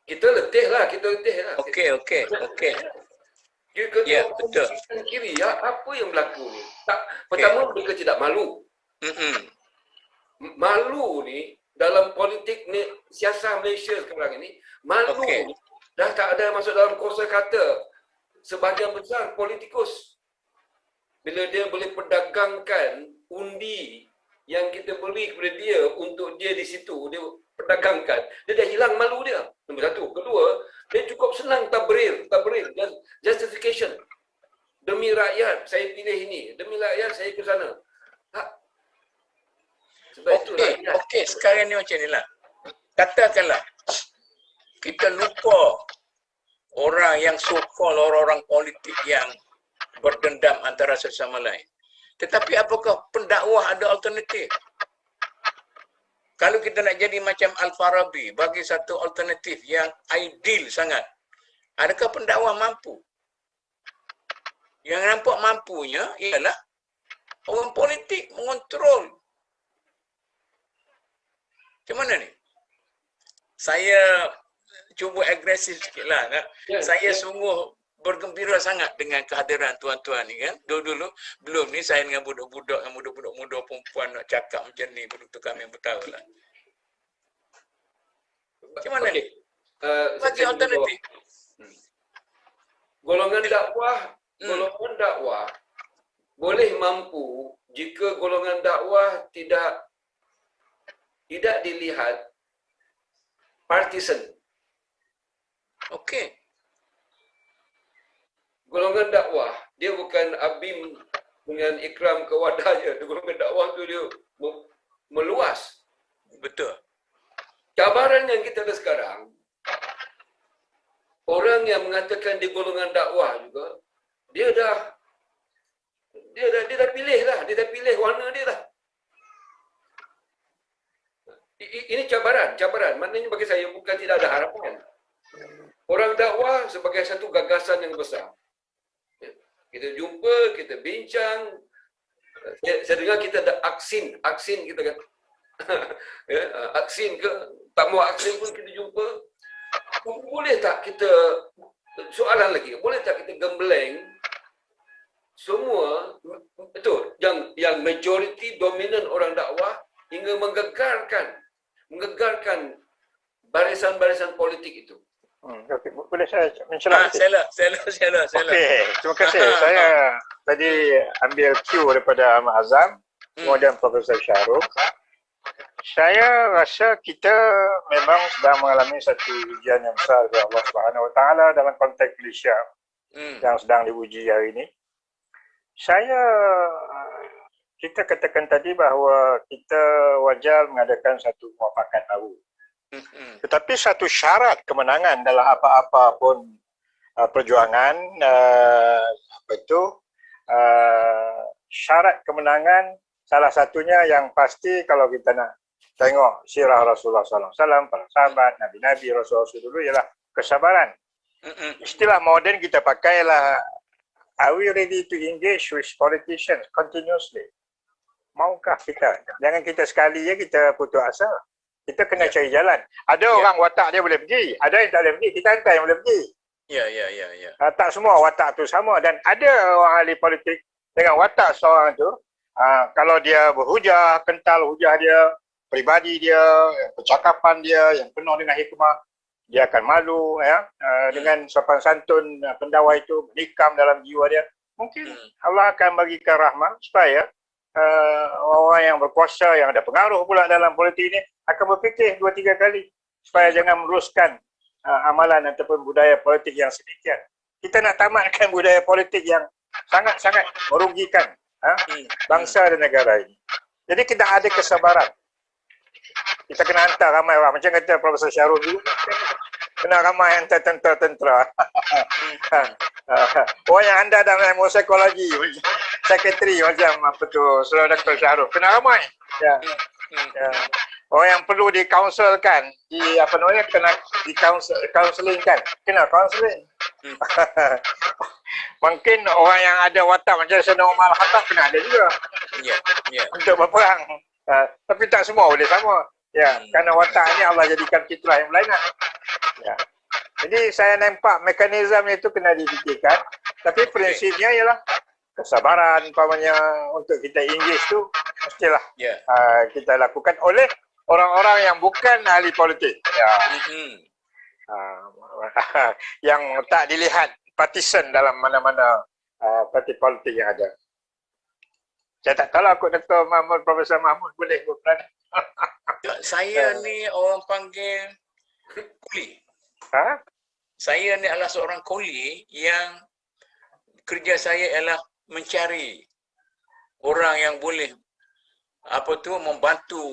Kita letih lah. Okey. Ya, betul. Kiri, ya, apa yang berlaku ni? Pertama, mereka tidak malu. Malu ni, dalam politik ni, siasat Malaysia sekarang ini, malu ni, dah tak ada masuk dalam kosa kata. Sebahagian besar politikus, bila dia boleh perdagangkan undi yang kita beri kepada dia untuk dia di situ, dia perdagangkan, dia dah hilang malu dia. Nombor satu. Kedua, dia cukup senang tabrir, justification. Demi rakyat, saya pilih ini. Demi rakyat, saya ke sana. Sebab itu rakyat. Okey, sekarang ni macam inilah. Katakanlah, kita lupa orang yang so-called orang-orang politik yang berdendam antara sesama lain. Tetapi apakah pendakwah ada alternatif? Kalau kita nak jadi macam Al-Farabi, bagi satu alternatif yang ideal sangat, adakah pendakwah mampu? Yang nampak mampunya ialah orang politik mengontrol. Macam mana ni? Saya cuba agresif sikitlah. Saya sungguh bergembira sangat dengan kehadiran tuan-tuan ni kan. Dulu belum ni saya dengan budak-budak muda perempuan nak cakap macam ni, betul kami yang bertahu lah. Macam mana ni? Bagi alternatif. Golongan dakwah boleh mampu jika golongan dakwah tidak dilihat partisan. Okey. Golongan dakwah, dia bukan Abim dengan Ikram Kewadah je. Golongan dakwah tu dia meluas. Betul. Cabaran yang kita ada sekarang, orang yang mengatakan di golongan dakwah juga, dia dah pilih lah. Dia dah pilih warna dia lah. Ini cabaran. Maknanya bagi saya bukan tidak ada harapan. Orang dakwah sebagai satu gagasan yang besar. Kita jumpa, kita bincang. Saya dengar kita ada aksin kita kan. Aksin ke, tak mau aksin pun kita jumpa. Boleh tak kita, soalan lagi, boleh tak kita gembleng semua, betul, yang majoriti dominan orang dakwah hingga menggegarkan barisan-barisan politik itu. Okay. Boleh saya mencelah? Sela. Okey, terima kasih. Saya tadi ambil cue daripada Ahmad Azam, kemudian Profesor Syarul. Saya rasa kita memang sedang mengalami satu ujian yang besar dari Allah Subhanahu Wa Taala dalam konteks Malaysia yang sedang diuji hari ini. Kita katakan tadi bahawa kita wajar mengadakan satu muafakat baru. Tetapi satu syarat kemenangan dalam apa-apa pun perjuangan syarat kemenangan salah satunya yang pasti kalau kita nak tengok sirah Rasulullah SAW, para sahabat, Nabi-Nabi, Rasul-Rasul dulu ialah kesabaran. Istilah moden kita pakailah, are we ready to engage with politicians continuously? Maukah kita? Jangan kita sekali je kita putus asa. Kita kena cari jalan. Ada orang watak dia boleh pergi, ada yang tak boleh pergi, kita hantar yang boleh pergi. Tak semua watak tu sama, dan ada orang ahli politik dengan watak seorang tu, kalau dia berhujah, kental hujah dia, peribadi dia, percakapan dia yang penuh dengan hikmah, dia akan malu dengan sopan santun pendakwa itu menikam dalam jiwa dia. Mungkin Allah akan bagikan rahmat supaya orang yang berkuasa, yang ada pengaruh pula dalam politik ini akan berfikir 2-3 kali supaya jangan meneruskan amalan ataupun budaya politik yang sedemikian. Kita nak tamatkan budaya politik yang sangat-sangat merugikan bangsa dan negara ini. Jadi kita ada kesabaran. Kita kena hantar ramai orang. Macam kata Profesor Syarul dulu, kena ramai hantar tentera-tentera. Orang yang anda dalam ilmu psikologi, sekretari macam apa tu, Saudara Dr. Syarul, kena ramai. Orang yang perlu di-counselkan, kena di-counselingkan, kena counseling. Mungkin orang yang ada watak macam Sayyidina Umar Al-Khattab kena ada juga. Untuk berperang. Tapi tak semua boleh sama. Kerana watak ni Allah jadikan fitrah yang berlainan. Jadi saya nampak mekanisme itu kena dipikirkan. Tapi prinsipnya ialah kesabaran umpamanya untuk kita engage tu mestilah kita lakukan oleh orang-orang yang bukan ahli politik. Yang tak dilihat partisan dalam mana-mana parti politik yang ada. Saya tak tahu aku Dr. Mahmud, Profesor Mahmud boleh berperan. Saya ni orang panggil kuli. Saya ni adalah seorang kuli yang kerja saya ialah mencari orang yang boleh membantu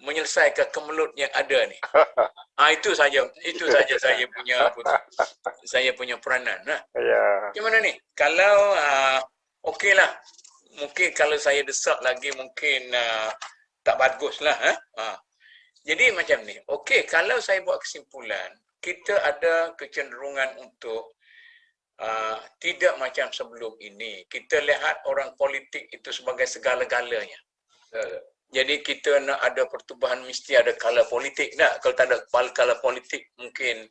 menyelesaikan kemelut yang ada ni. Itu saja saya punya peranan. Macam mana ni? Kalau okeylah. Mungkin kalau saya desak lagi mungkin tak baguslah. Jadi macam ni. Okey, kalau saya buat kesimpulan, kita ada kecenderungan untuk tidak macam sebelum ini. Kita lihat orang politik itu sebagai segala-galanya. Jadi kita nak ada pertubuhan mesti ada kala politik. Kalau tak ada kala politik mungkin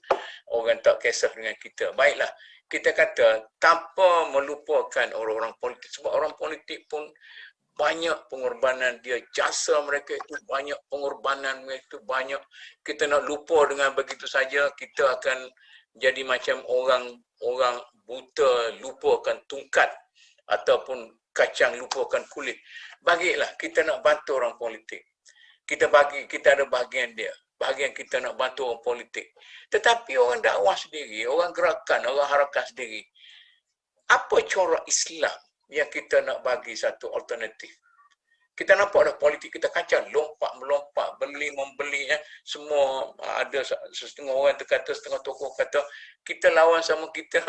orang tak kisah dengan kita. Baiklah. Kita kata tanpa melupakan orang-orang politik, sebab orang politik pun banyak pengorbanan dia, jasa mereka itu banyak, pengorbanan mereka itu banyak. Kita nak lupa dengan begitu saja, kita akan jadi macam orang buta lupakan tungkat ataupun kacang lupakan kulit. Bagilah kita nak bantu orang politik. Kita ada bahagian dia. Bahagian kita nak bantu orang politik. Tetapi orang dakwah sendiri, orang gerakan, orang harakat sendiri, apa corak Islam yang kita nak bagi satu alternatif? Kita nampak dah politik kita kacau, lompat-melompat, beli-membeli, semua ada setengah orang kata, setengah tokoh kata, kita lawan sama kita,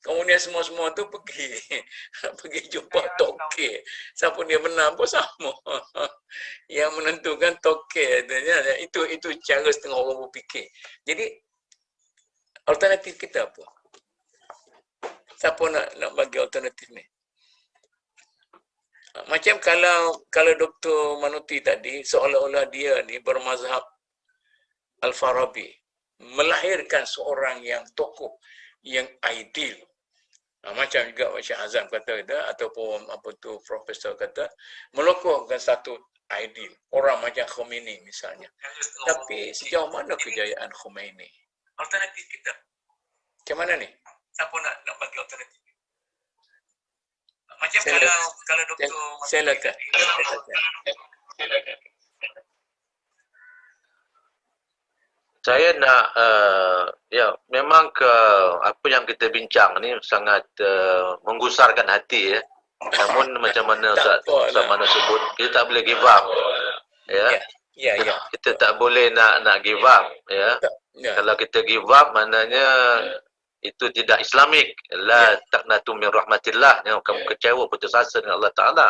kemudian semua-semua tu pergi jumpa toke. Siapa dia menang pun sama. Yang menentukan toke. Itu cara setengah orang berfikir. Jadi, alternatif kita apa? Siapa nak bagi alternatif ni? Macam kalau Dr. Manuti tadi, seolah-olah dia ni bermazhab Al-Farabi, melahirkan seorang yang tokoh, yang ideal. Macam juga Syekh Azam kata, ataupun Profesor kata, melahirkan satu ideal. Orang macam Khomeini misalnya. Tapi sejauh mana kejayaan Khomeini? Alternatif kita. Macam mana ni? Siapa nak bagi alternatif? Macam kalau Dr. Silakan. Saya nak memang apa yang kita bincang ni sangat menggusarkan hati ya. Namun macam mana sama sebut, kita tak boleh give up. Kita tak boleh nak give up ya. Kalau kita give up maknanya Itu tidak Islamik. La taqnatu min rahmatillah. Yang kamu kecewa putus asa dengan Allah Ta'ala.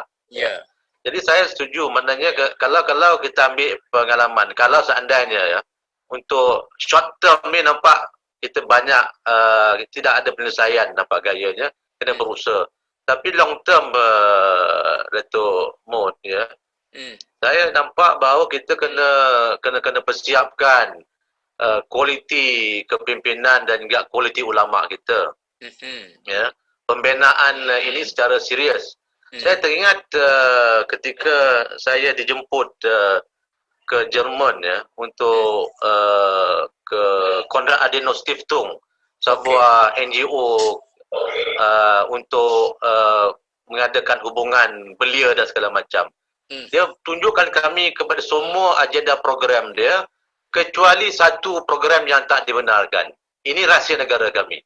Jadi saya setuju. Maknanya kalau kita ambil pengalaman, kalau seandainya untuk short term ni nampak kita banyak tidak ada penyelesaian nampak gayanya, kena berusaha. Tapi long term Dato' Mun saya nampak bahawa kita kena persiapkan kualiti kepimpinan dan juga kualiti ulama kita. Pembinaan ini secara serius. Saya teringat ketika saya dijemput ke Jerman untuk ke Konrad Adenauer Stiftung, sebuah NGO untuk mengadakan hubungan belia dan segala macam. Dia tunjukkan kami kepada semua agenda program dia kecuali satu program yang tak dibenarkan. Ini rahsia negara kami,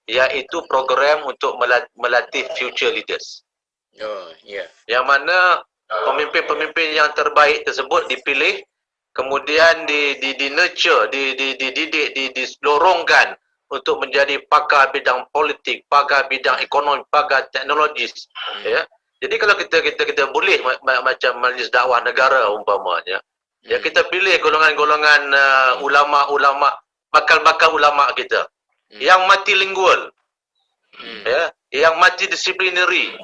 iaitu program untuk melatih future leaders. Yang mana pemimpin-pemimpin yang terbaik tersebut dipilih, kemudian di nurture, dididik, didorongkan untuk menjadi pakar bidang politik, pakar bidang ekonomi, pakar teknologis. Jadi kalau kita boleh macam majlis dakwah negara umpamanya, kita pilih golongan-golongan ulama-ulama, bakal-bakal ulama kita yang multilingual, yang multidisciplinary,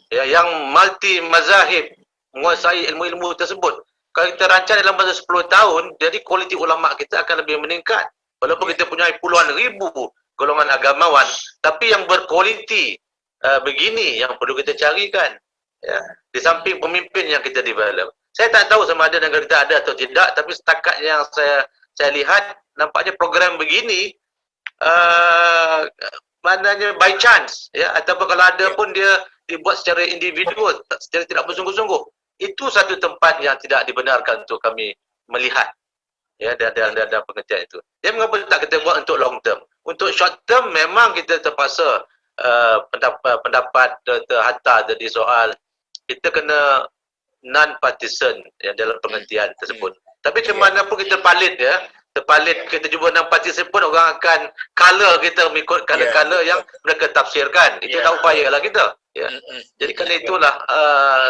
yang multi mazahib, menguasai ilmu-ilmu tersebut. Kalau kita rancang dalam masa 10 tahun, jadi kualiti ulama kita akan lebih meningkat. Walaupun kita punya puluhan ribu golongan agamawan, tapi yang berkualiti begini yang perlu kita carikan. Di samping pemimpin yang kita develop. Saya tak tahu sama ada negara kita ada atau tidak, tapi setakat yang saya lihat, nampaknya program begini maknanya by chance, ataupun kalau ada pun dia dibuat secara individual, secara tidak bersungguh-sungguh. Itu satu tempat yang tidak dibenarkan untuk kami melihat dalam pengertian itu. Jadi mengapa tak kita buat untuk long term? Untuk short term memang kita terpaksa pendapat Dr. Hatta tadi soal kita kena non-partisan dalam pengertian tersebut. Tapi macam mana pun kita palit terpalit kita jumpa non-partisan pun orang akan color kita mengikut color-color yang mereka tafsirkan. Itu tak upayalah kita. Jadi kerana itulah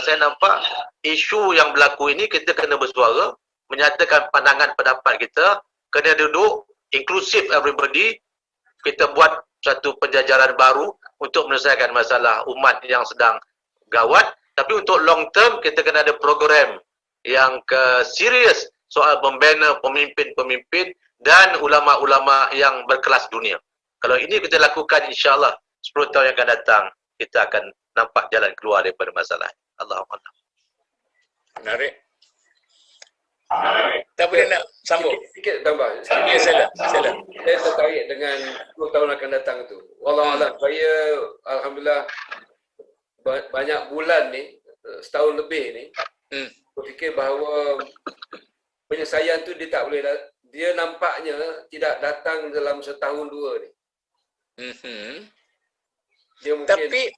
saya nampak isu yang berlaku ini kita kena bersuara, menyatakan pandangan pendapat kita, kena duduk inclusive everybody, kita buat satu penjajaran baru untuk menyelesaikan masalah umat yang sedang gawat. Tapi untuk long term kita kena ada program yang serius soal membina pemimpin-pemimpin dan ulama-ulama yang berkelas dunia. Kalau ini kita lakukan, insya-Allah 10 tahun yang akan datang kita akan nampak jalan keluar daripada masalah. Allahumma. Menarik. Tak boleh nak sambung? Sikit tambah. Ya, sila. Saya tertarik dengan 10 tahun akan datang tu. Wallahualam, saya alhamdulillah banyak bulan ni, setahun lebih ni, berfikir bahawa penyelesaian tu dia tak boleh, dia nampaknya tidak datang dalam setahun dua ni. Dia mungkin, tapi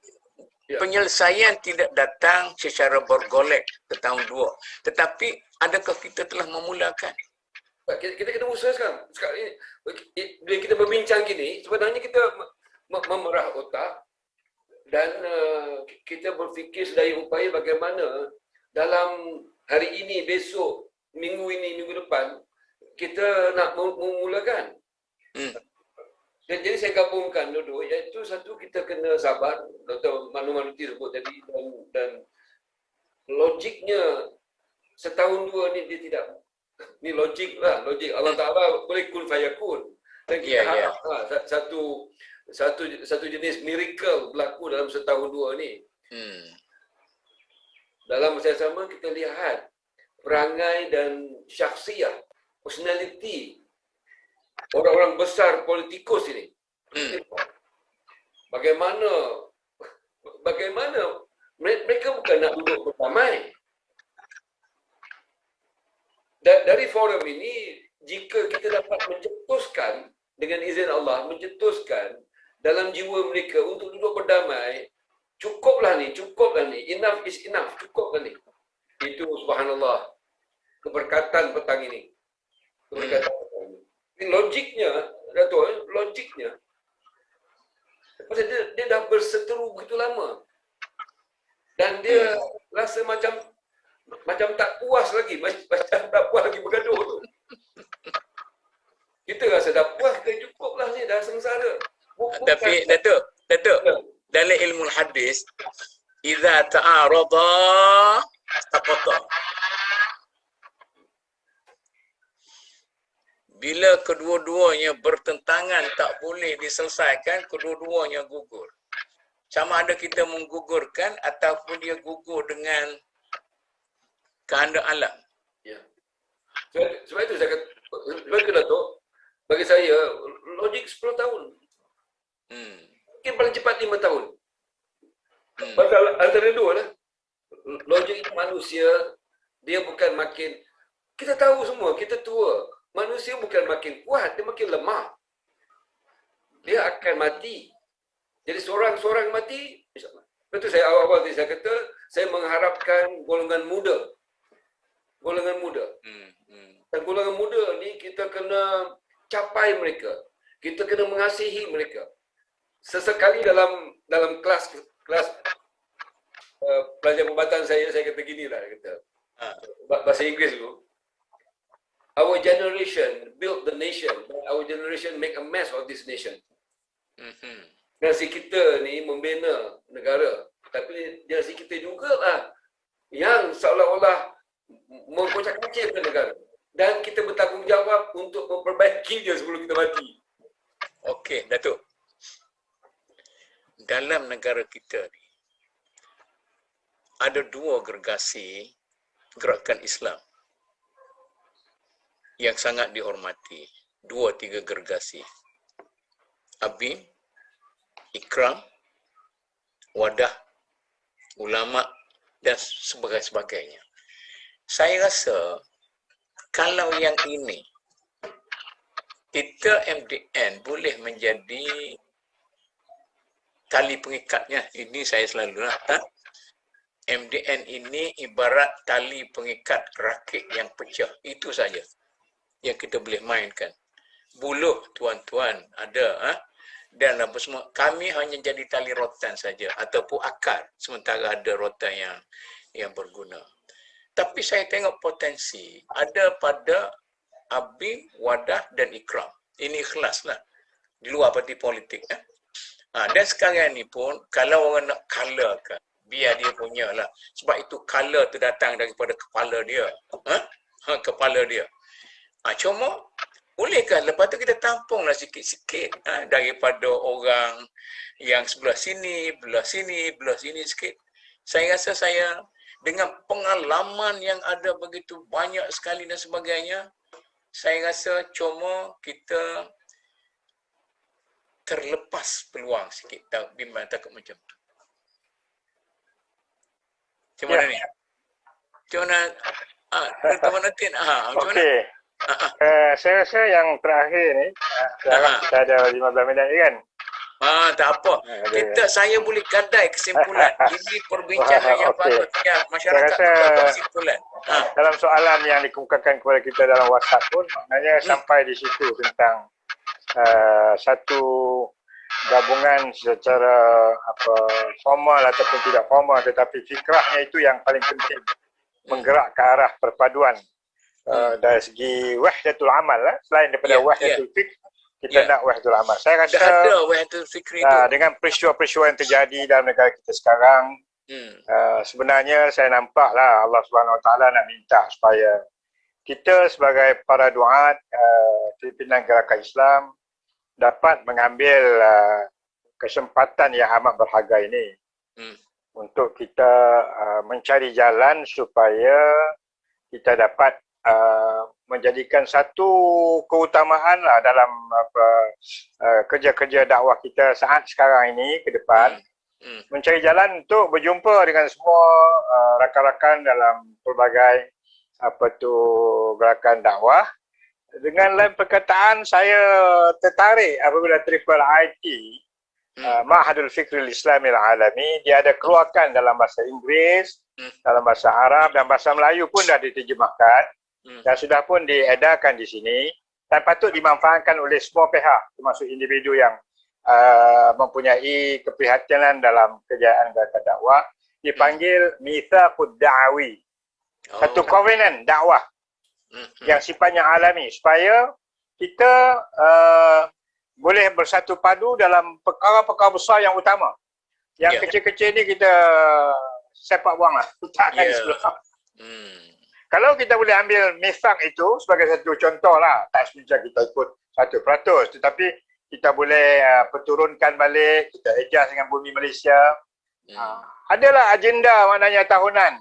penyelesaian tidak datang secara bergolek ke tahun 2. Tetapi adakah kita telah memulakan? Kita kena usaha sekarang. Bila kita berbincang gini, sebenarnya kita memerah otak dan kita berfikir sedaya upaya bagaimana dalam hari ini, besok, minggu ini, minggu depan, kita nak memulakan. Jadi saya gabungkan dulu, iaitu satu, kita kena sabar, Dr. Manuti sebut tadi, dan logiknya setahun dua ni dia tidak, ni logik lah, logik Allah Ta'ala boleh kun fayakun. Dan kita harap satu jenis miracle berlaku dalam setahun dua ni. Dalam masa yang sama kita lihat perangai dan syakhsiah, personality orang-orang besar politikus ini. Bagaimana mereka bukan nak duduk berdamai. Dari forum ini, jika kita dapat mencetuskan dengan izin Allah, mencetuskan dalam jiwa mereka untuk duduk berdamai, cukuplah ni, enough is enough, cukuplah ni. Itu subhanallah keberkatan petang ini. Keberkatan petang ini. Logiknya, Dato', logiknya Pasal dia dah berseteru begitu lama. Dan dia rasa macam tak puas lagi. Macam tak puas lagi bergaduh tu. Kita rasa dah puas, kita cukup lah ni, dah sengsara. Tapi Datuk, dalam ilmu hadis, idza ta'arada taqata. Bila kedua-duanya bertentangan, tak boleh diselesaikan, kedua-duanya gugur. Sama ada kita menggugurkan ataupun dia gugur dengan kehendak alam. Ya. Sebab itu saya kata, sebab itu Datuk, bagi saya, logik 10 tahun. Mungkin paling cepat 5 tahun. Pasal antara dua lah. Logik manusia, dia bukan makin, kita tahu semua, kita tua. Manusia bukan makin kuat, dia makin lemah. Dia akan mati. Jadi seorang-seorang mati, betul saya awal-awal tadi saya kata, saya mengharapkan golongan muda. Golongan muda. Dan golongan muda ni kita kena capai mereka. Kita kena mengasihi mereka. Sesekali dalam kelas pelajar pembatan saya kata gini lah, kata bahasa Inggeris tu. Our generation built the nation, but our generation make a mess of this nation. Generasi kita ni membina negara, tapi generasi kita jugalah yang seolah-olah mengkocak-kacirkan negara. Dan kita bertanggungjawab untuk memperbaikinya sebelum kita mati. Okey, Datuk. Dalam negara kita ni, ada dua gergasi gerakan Islam yang sangat dihormati. 2-3 gergasi. ABIN, Ikram, Wadah, Ulama dan sebagainya. Saya rasa kalau yang ini kita MDN boleh menjadi tali pengikatnya. Ini saya selalu nak. MDN ini ibarat tali pengikat rakit yang pecah. Itu saja yang kita boleh mainkan. Buluh tuan-tuan ada, dan apa semua. Kami hanya jadi tali rotan saja ataupun akar, sementara ada rotan yang berguna. Tapi saya tengok potensi ada pada ABIN, Wadah dan Ikram. Ini ikhlaslah di luar parti politik. Dan sekarang ni pun kalau orang nak colorkan, biar dia punya lah. Sebab itu color tu datang daripada kepala dia. Kepala dia. Cuma, bolehkah lepas tu kita tampunglah sikit-sikit daripada orang yang sebelah sini, belah sini sikit. Saya rasa saya dengan pengalaman yang ada begitu banyak sekali dan sebagainya, saya rasa cuma kita terlepas peluang sikit. Bimbang takut macam tu. Macam mana ni? Macam mana? Macam mana Tin? Okey. Saya rasa yang terakhir ni, sekarang kita ada 15 minit kan? Tak apa. Saya boleh gadai kesimpulan. Ini perbincangan yang patut yang masyarakat buat kesimpulan. Dalam soalan yang dikemukakan kepada kita dalam WhatsApp pun, maknanya sampai di situ tentang satu gabungan secara formal ataupun tidak formal, tetapi fikrahnya itu yang paling penting, menggerak ke arah perpaduan dari segi wahdatul amal selain daripada wahdatul fikr, kita nak wahdatul amal. Saya rasa ada wahdatul fikri itu. Dengan peristiwa-peristiwa yang terjadi dalam negara kita sekarang, sebenarnya saya nampaklah Allah Subhanahu Wa Taala nak minta supaya kita sebagai para duat pimpinan gerakan Islam dapat mengambil kesempatan yang amat berharga ini untuk kita mencari jalan supaya kita dapat menjadikan satu keutamaan lah dalam kerja-kerja dakwah kita saat sekarang ini ke depan, mencari jalan untuk berjumpa dengan semua rakan-rakan dalam pelbagai gerakan dakwah. Dengan lain perkataan, saya tertarik apabila Triple IT, Ma'hadul Fikril Islamil Alami, dia ada keluarkan dalam bahasa Inggeris, dalam bahasa Arab dan bahasa Melayu pun dah diterjemahkan dan sudah pun diedarkan di sini dan patut dimanfaatkan oleh semua pihak, termasuk individu yang mempunyai keprihatinan dalam kejayaan gerakan dakwah dipanggil mitsaqud da'wi. Satu covenant dakwah yang sifatnya alami supaya kita boleh bersatu padu dalam perkara-perkara besar yang utama. Yang kecil-kecil ni kita sepak buang lah. Letakkan sebelah. Kalau kita boleh ambil mitsaq itu sebagai satu contoh lah, tak semestinya kita ikut 100%, tetapi kita boleh perturunkan balik, kita adjust dengan bumi Malaysia. Adalah agenda maknanya tahunan.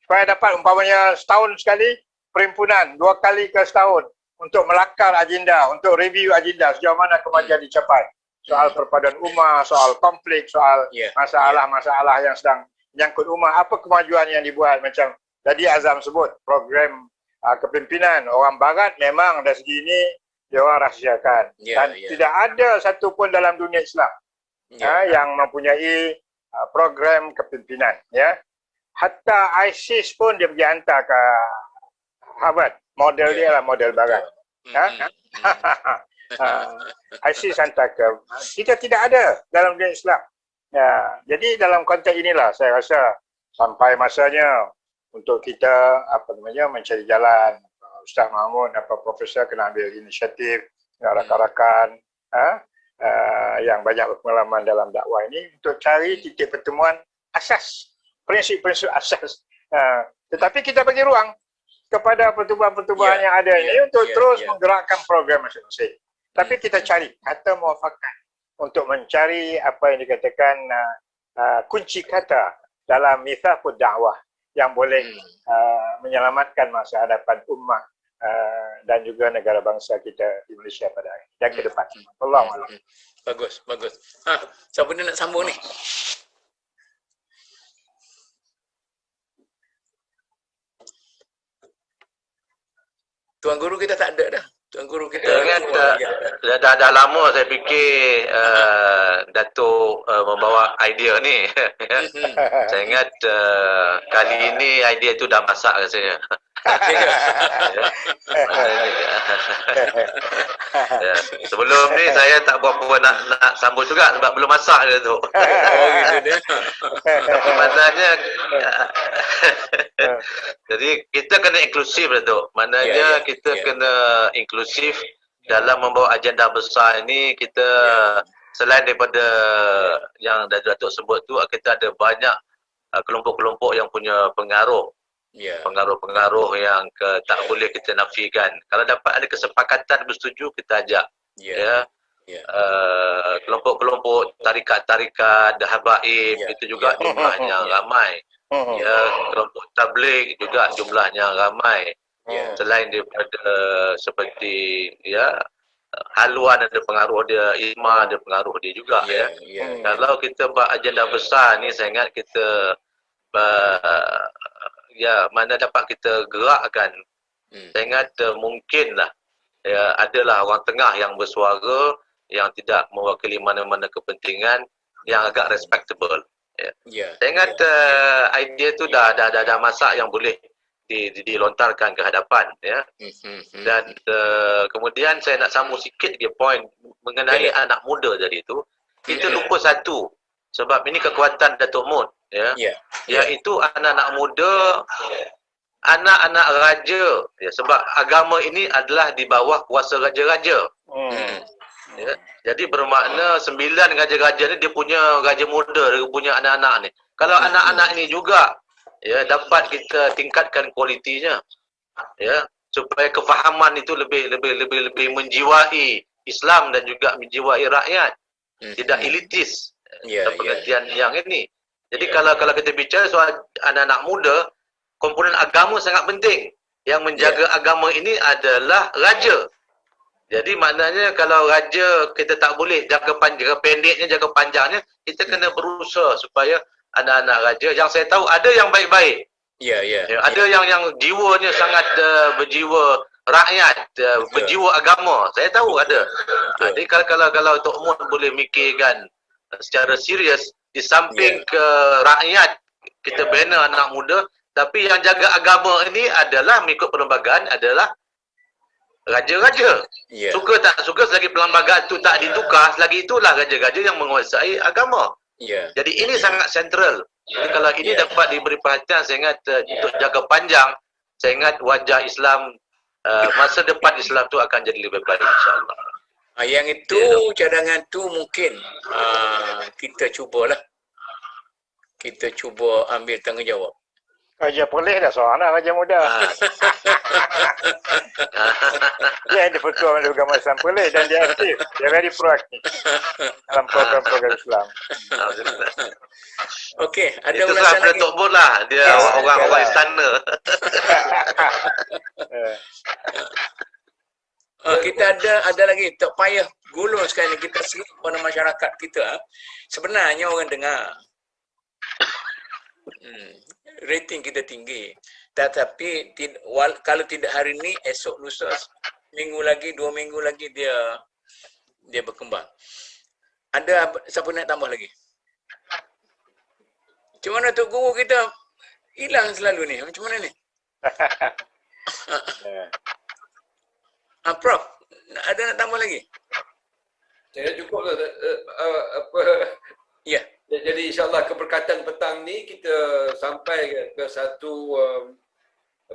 Supaya dapat umpamanya setahun sekali perhimpunan, 2 kali ke setahun untuk melakar agenda, untuk review agenda sejauh mana kemajuan dicapai. Soal perpaduan ummah, soal konflik, soal masalah-masalah yang sedang menyangkut ummah, apa kemajuan yang dibuat macam tadi Azam sebut, program kepimpinan orang barat memang dari segi ini dia orang rahsiakan. Dan tidak ada satu pun dalam dunia Islam yang mempunyai program kepimpinan. Hatta ISIS pun dia pergi hantar ke Harvard. Model dia lah model barat. ISIS hantar ke. Kita tidak ada dalam dunia Islam. Jadi dalam konteks inilah saya rasa sampai masanya untuk kita mencari jalan. Ustaz Mahmud, Profesor kena ambil inisiatif dengan rakan-rakan yang banyak berpengalaman dalam dakwah ini untuk cari titik pertemuan asas, prinsip-prinsip asas. Tetapi kita bagi ruang kepada pertubuhan-pertubuhan yang ada ini untuk terus menggerakkan program masing-masing. Tapi kita cari kata muafakat untuk mencari apa yang dikatakan kunci kata dalam mitsaqud dakwah yang boleh menyelamatkan masa hadapan ummah dan juga negara bangsa kita di Malaysia pada hari dan ke depan. Wallahualam. Bagus, bagus. Siapa ni nak sambung ni? Tuan guru kita tak ada dah. Tuan guru kita dah lama saya fikir Datuk membawa idea ni. Saya ingat kali ini idea tu dah masak rasanya. Sebelum ni saya tak berapa nak sambut juga sebab belum masak dia tu. Maknanya jadi kita kena inklusif lah tu. Maknanya kita kena inklusif dalam membawa agenda besar ini. Kita selain daripada yang Datuk sebut tu, kita ada banyak kelompok-kelompok yang punya pengaruh. Pengaruh-pengaruh yang tak boleh kita nafikan. Kalau dapat ada kesepakatan bersetuju, kita ajak. Kelompok-kelompok tarikat-tarikat, habaib, itu juga jumlahnya ramai. Kelompok tabligh juga jumlahnya ramai. Selain daripada seperti haluan ada pengaruh dia, Isma ada pengaruh dia juga. Kalau kita buat agenda besar ni, saya ingat kita mana dapat kita gerakkan. Saya ingat mungkinlah adalah orang tengah yang bersuara, yang tidak mewakili mana-mana kepentingan, yang agak respectable. Saya ingat idea tu dah masak yang boleh dilontarkan ke hadapan. Dan kemudian saya nak sambung sikit lagi point mengenai anak muda tadi tu. Kita lupa satu, sebab ini kekuatan Datuk Mud, iaitu anak-anak muda, anak-anak raja, sebab agama ini adalah di bawah kuasa raja-raja. Jadi bermakna 9 raja-raja ni dia punya raja muda, dia punya anak-anak ni. Kalau anak-anak ni juga dapat kita tingkatkan kualitinya, supaya kefahaman itu lebih menjiwai Islam dan juga menjiwai rakyat, tidak elitis. Pengertian yang ini. Jadi kalau kita bicara soal anak-anak muda, komponen agama sangat penting. Yang menjaga agama ini adalah raja. Jadi maknanya kalau raja kita tak boleh jaga pendeknya, jaga panjangnya, kita kena berusaha supaya anak-anak raja, yang saya tahu ada yang baik-baik. Ada yang jiwanya sangat berjiwa rakyat, berjiwa agama. Saya tahu ada. Jadi kalau Tok Mun boleh mikirkan secara serius, di samping ke rakyat kita bina anak muda, tapi yang jaga agama ini adalah mengikut perlembagaan adalah raja-raja. Ya. Suka tak suka, selagi perlembagaan tu tak ditukar, selagi itulah raja-raja yang menguasai agama. Ya. Jadi ini sangat sentral. Jadi kalau ini Ya. dapat diberi perhatian, saya ingat untuk jangka panjang, saya ingat wajah Islam, masa depan Islam tu akan jadi lebih baik, insyaAllah. Yang itu, cadangan tu mungkin kita cubalah. Kita cuba ambil tanggungjawab. Raja Perlis dah seorang lah, Raja Muda. Dia ada Persatuan Agama Islam Perlis dan dia aktif. Dia very proaktif dalam program-program Islam. Okey, ada itu ulasan lagi. Datuk Bud lah. Dia orang-orang istana. Kita ada lagi, tak payah gulung sekali kita seru pada masyarakat kita. Sebenarnya orang dengar. Rating kita tinggi. Tetapi kalau tidak hari ini, esok lusa, minggu lagi, 2 minggu lagi dia berkembang. Ada siapa nak tambah lagi? Macam mana Tok Guru kita hilang selalu ni? Macam mana ni? Prof, ada nak tambah lagi? Saya cukup lah. Ya. Jadi insyaAllah keberkatan petang ni kita sampai ke satu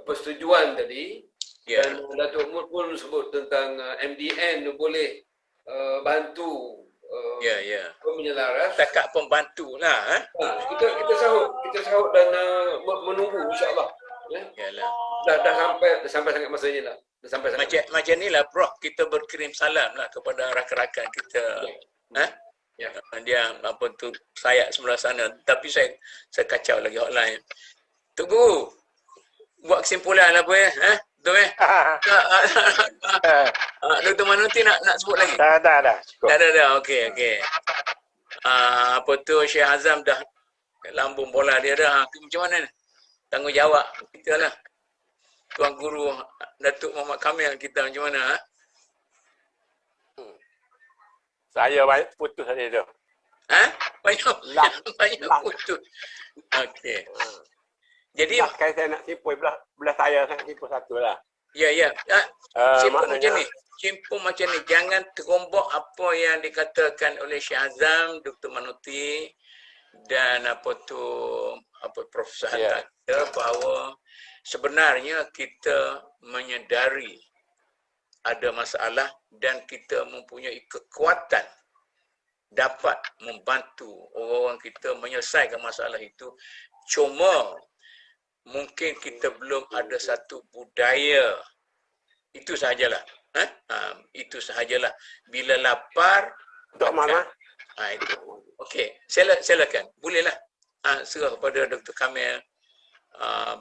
persetujuan tadi. Ya. Dan Datuk Umur pun sebut tentang MDN boleh bantu menyelaras. Takat pembantu lah. Kita sahut dan menunggu insyaAllah. Yalah. Dah sampai sangat masanya lah. Macam ni lah Prof, kita berkirim salam lah kepada rakan-rakan kita. Ya. Dia apa tu sayat sebelah sana, tapi saya kacau lagi hotline. Tok Guru, buat kesimpulan apa ya? Betul ya? Dr. Manuti nak sebut lagi? Dah. Cukup. Dah. Okey. Apa tu Syekh Azam dah lambung bola dia dah. Macam mana ni? Tanggungjawab kita lah. Tuan Guru Datuk Muhammad Kamil kita macam mana? Saya banyak putus tadi tu. Banyak putus. Okey. Jadi Kan saya nak simpul belah saya nak simpul satu lah. Ya. Simpul macam ni. Jangan terombak apa yang dikatakan oleh Syekh Azam, Dr. Manuti dan Profesor Hatta bahawa sebenarnya kita menyedari ada masalah dan kita mempunyai kekuatan dapat membantu orang-orang kita menyelesaikan masalah itu. Cuma mungkin kita belum ada satu budaya. Itu sahajalah. Itu sahajalah. Bila lapar, Untuk mana? Itu. Okey, silakan. Bolehlah. Serah kepada Dr. Kamil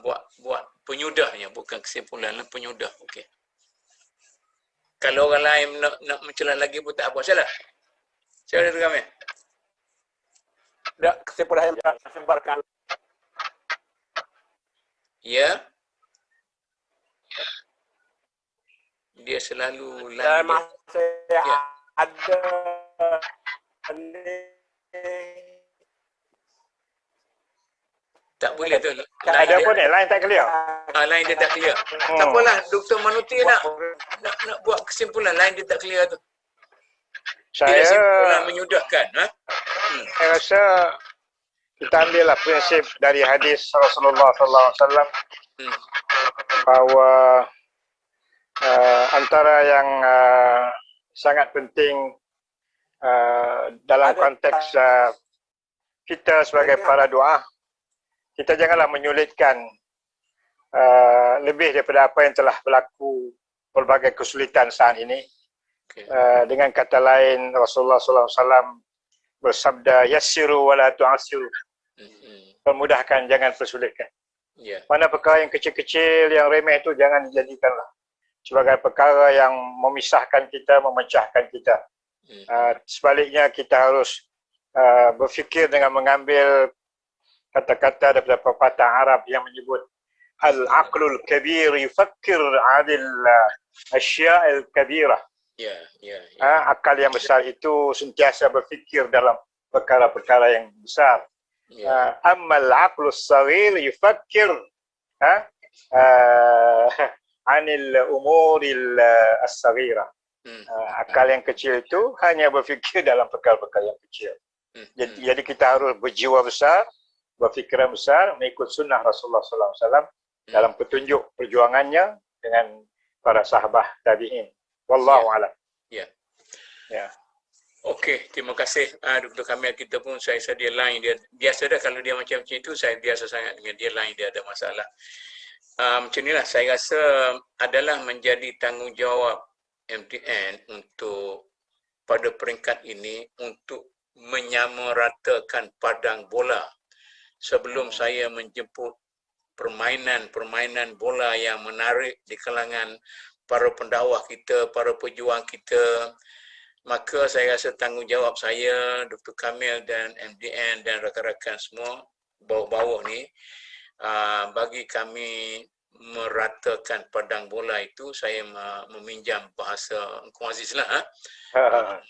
buat penyudahnya, bukan kesimpulan, penyudah. Okey. Kalau orang lain nak mencelah lagi pun tak apa. Silakan. Siapa Dr. Kamil? Dah kesimpulan yang sebarkan. Ya. Dia selalu Dan masa ada tak boleh tu. Ada apa ni? Line tak clear. Line dia tak clear. Tak apalah, Dr. Manuti nak buat kesimpulan, line dia tak clear tu. Tidak simpulan menyudahkan. Saya rasa kita ambillah prinsip dari hadis Rasulullah SAW bahawa antara yang sangat penting dalam konteks kita sebagai para doa, kita janganlah menyulitkan lebih daripada apa yang telah berlaku pelbagai kesulitan saat ini. Dengan kata lain, Rasulullah SAW bersabda, yassiru wa la tu'assiru. Permudahkan, jangan persulitkan. Mana perkara yang kecil-kecil, yang remeh itu jangan dijadikanlah sebagai perkara yang memisahkan kita, memecahkan kita. Sebaliknya kita harus berfikir dengan mengambil kata-kata daripada pepatah Arab yang menyebut al-aqlul kabir yufakkir 'adil asya'il kabirah. Akal yang besar itu sentiasa berfikir dalam perkara-perkara yang besar. Ammal aqlus saghir yufakkir anil umuril as-saghirah. Akal yang kecil itu hanya berfikir dalam perkara-perkara yang kecil. Jadi kita harus berjiwa besar, berfikiran besar, mengikut sunnah Rasulullah SAW dalam petunjuk perjuangannya dengan para sahabat tabi'in. Wallahu a'lam. Ya. Ya. Okey, terima kasih Dr. Kamil. Kita pun saya rasa dia line dia biasa dah kalau dia macam itu, saya biasa sangat dengan dia line dia ada masalah. Macam inilah saya rasa adalah menjadi tanggungjawab MTN untuk pada peringkat ini untuk menyamaratakan padang bola sebelum saya menjemput permainan bola yang menarik di kalangan para pendakwah kita, para pejuang kita. Maka saya rasa tanggungjawab saya, Dr. Kamil dan MDN dan rakan-rakan semua bawah-bawah ni, bagi kami meratakan padang bola itu, saya meminjam bahasa Engkau Aziz lah,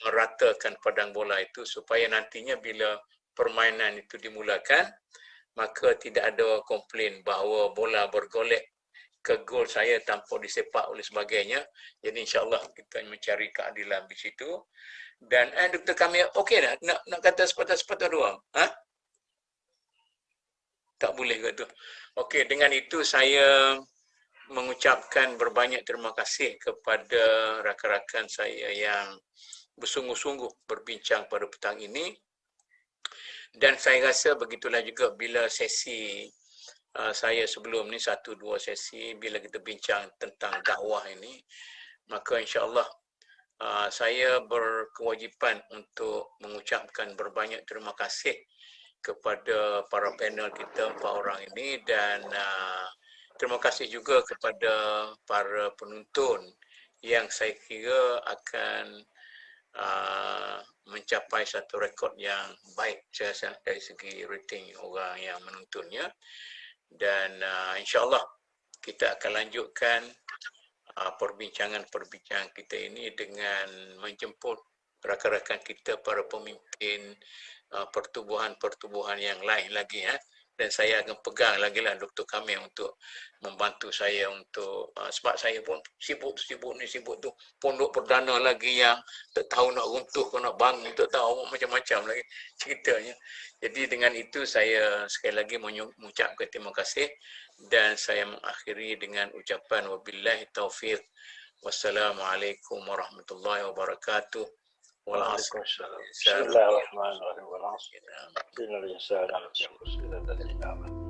meratakan padang bola itu supaya nantinya bila permainan itu dimulakan, maka tidak ada komplain bahawa bola bergolek ke gol saya tanpa disepak oleh sebagainya. Jadi insyaAllah kita mencari keadilan di situ. Dan Dr. Kamil, okey dah? Nak kata sepatah-sepatah doang? Tak boleh ke tu? Okey, dengan itu saya mengucapkan berbanyak terima kasih kepada rakan-rakan saya yang bersungguh-sungguh berbincang pada petang ini. Dan saya rasa begitulah juga bila sesi saya sebelum ni 1-2 sesi bila kita bincang tentang dakwah ini, maka insya-Allah saya berkewajipan untuk mengucapkan berbanyak terima kasih kepada para panel kita 4 orang ini, dan terima kasih juga kepada para penonton yang saya kira akan mencapai satu rekod yang baik saya rasa dari segi rating orang yang menontonnya. Dan insya-Allah kita akan lanjutkan perbincangan kita ini dengan menjemput rakan-rakan kita, para pemimpin pertubuhan-pertubuhan yang lain lagi, dan saya akan pegang lagi lah Dr. Kamil untuk membantu saya untuk sebab saya pun sibuk tu, pondok perdana lagi yang tak tahu nak runtuh ke nak bangun, tak tahu macam-macam lagi ceritanya. Jadi dengan itu saya sekali lagi mengucapkan terima kasih dan saya mengakhiri dengan ucapan wabillahi taufiq. Wassalamualaikum warahmatullahi wabarakatuh. Waalaikumsalam. Bismillahirrahmanirrahim. Innal insana lafi khusr illa alladhina amanu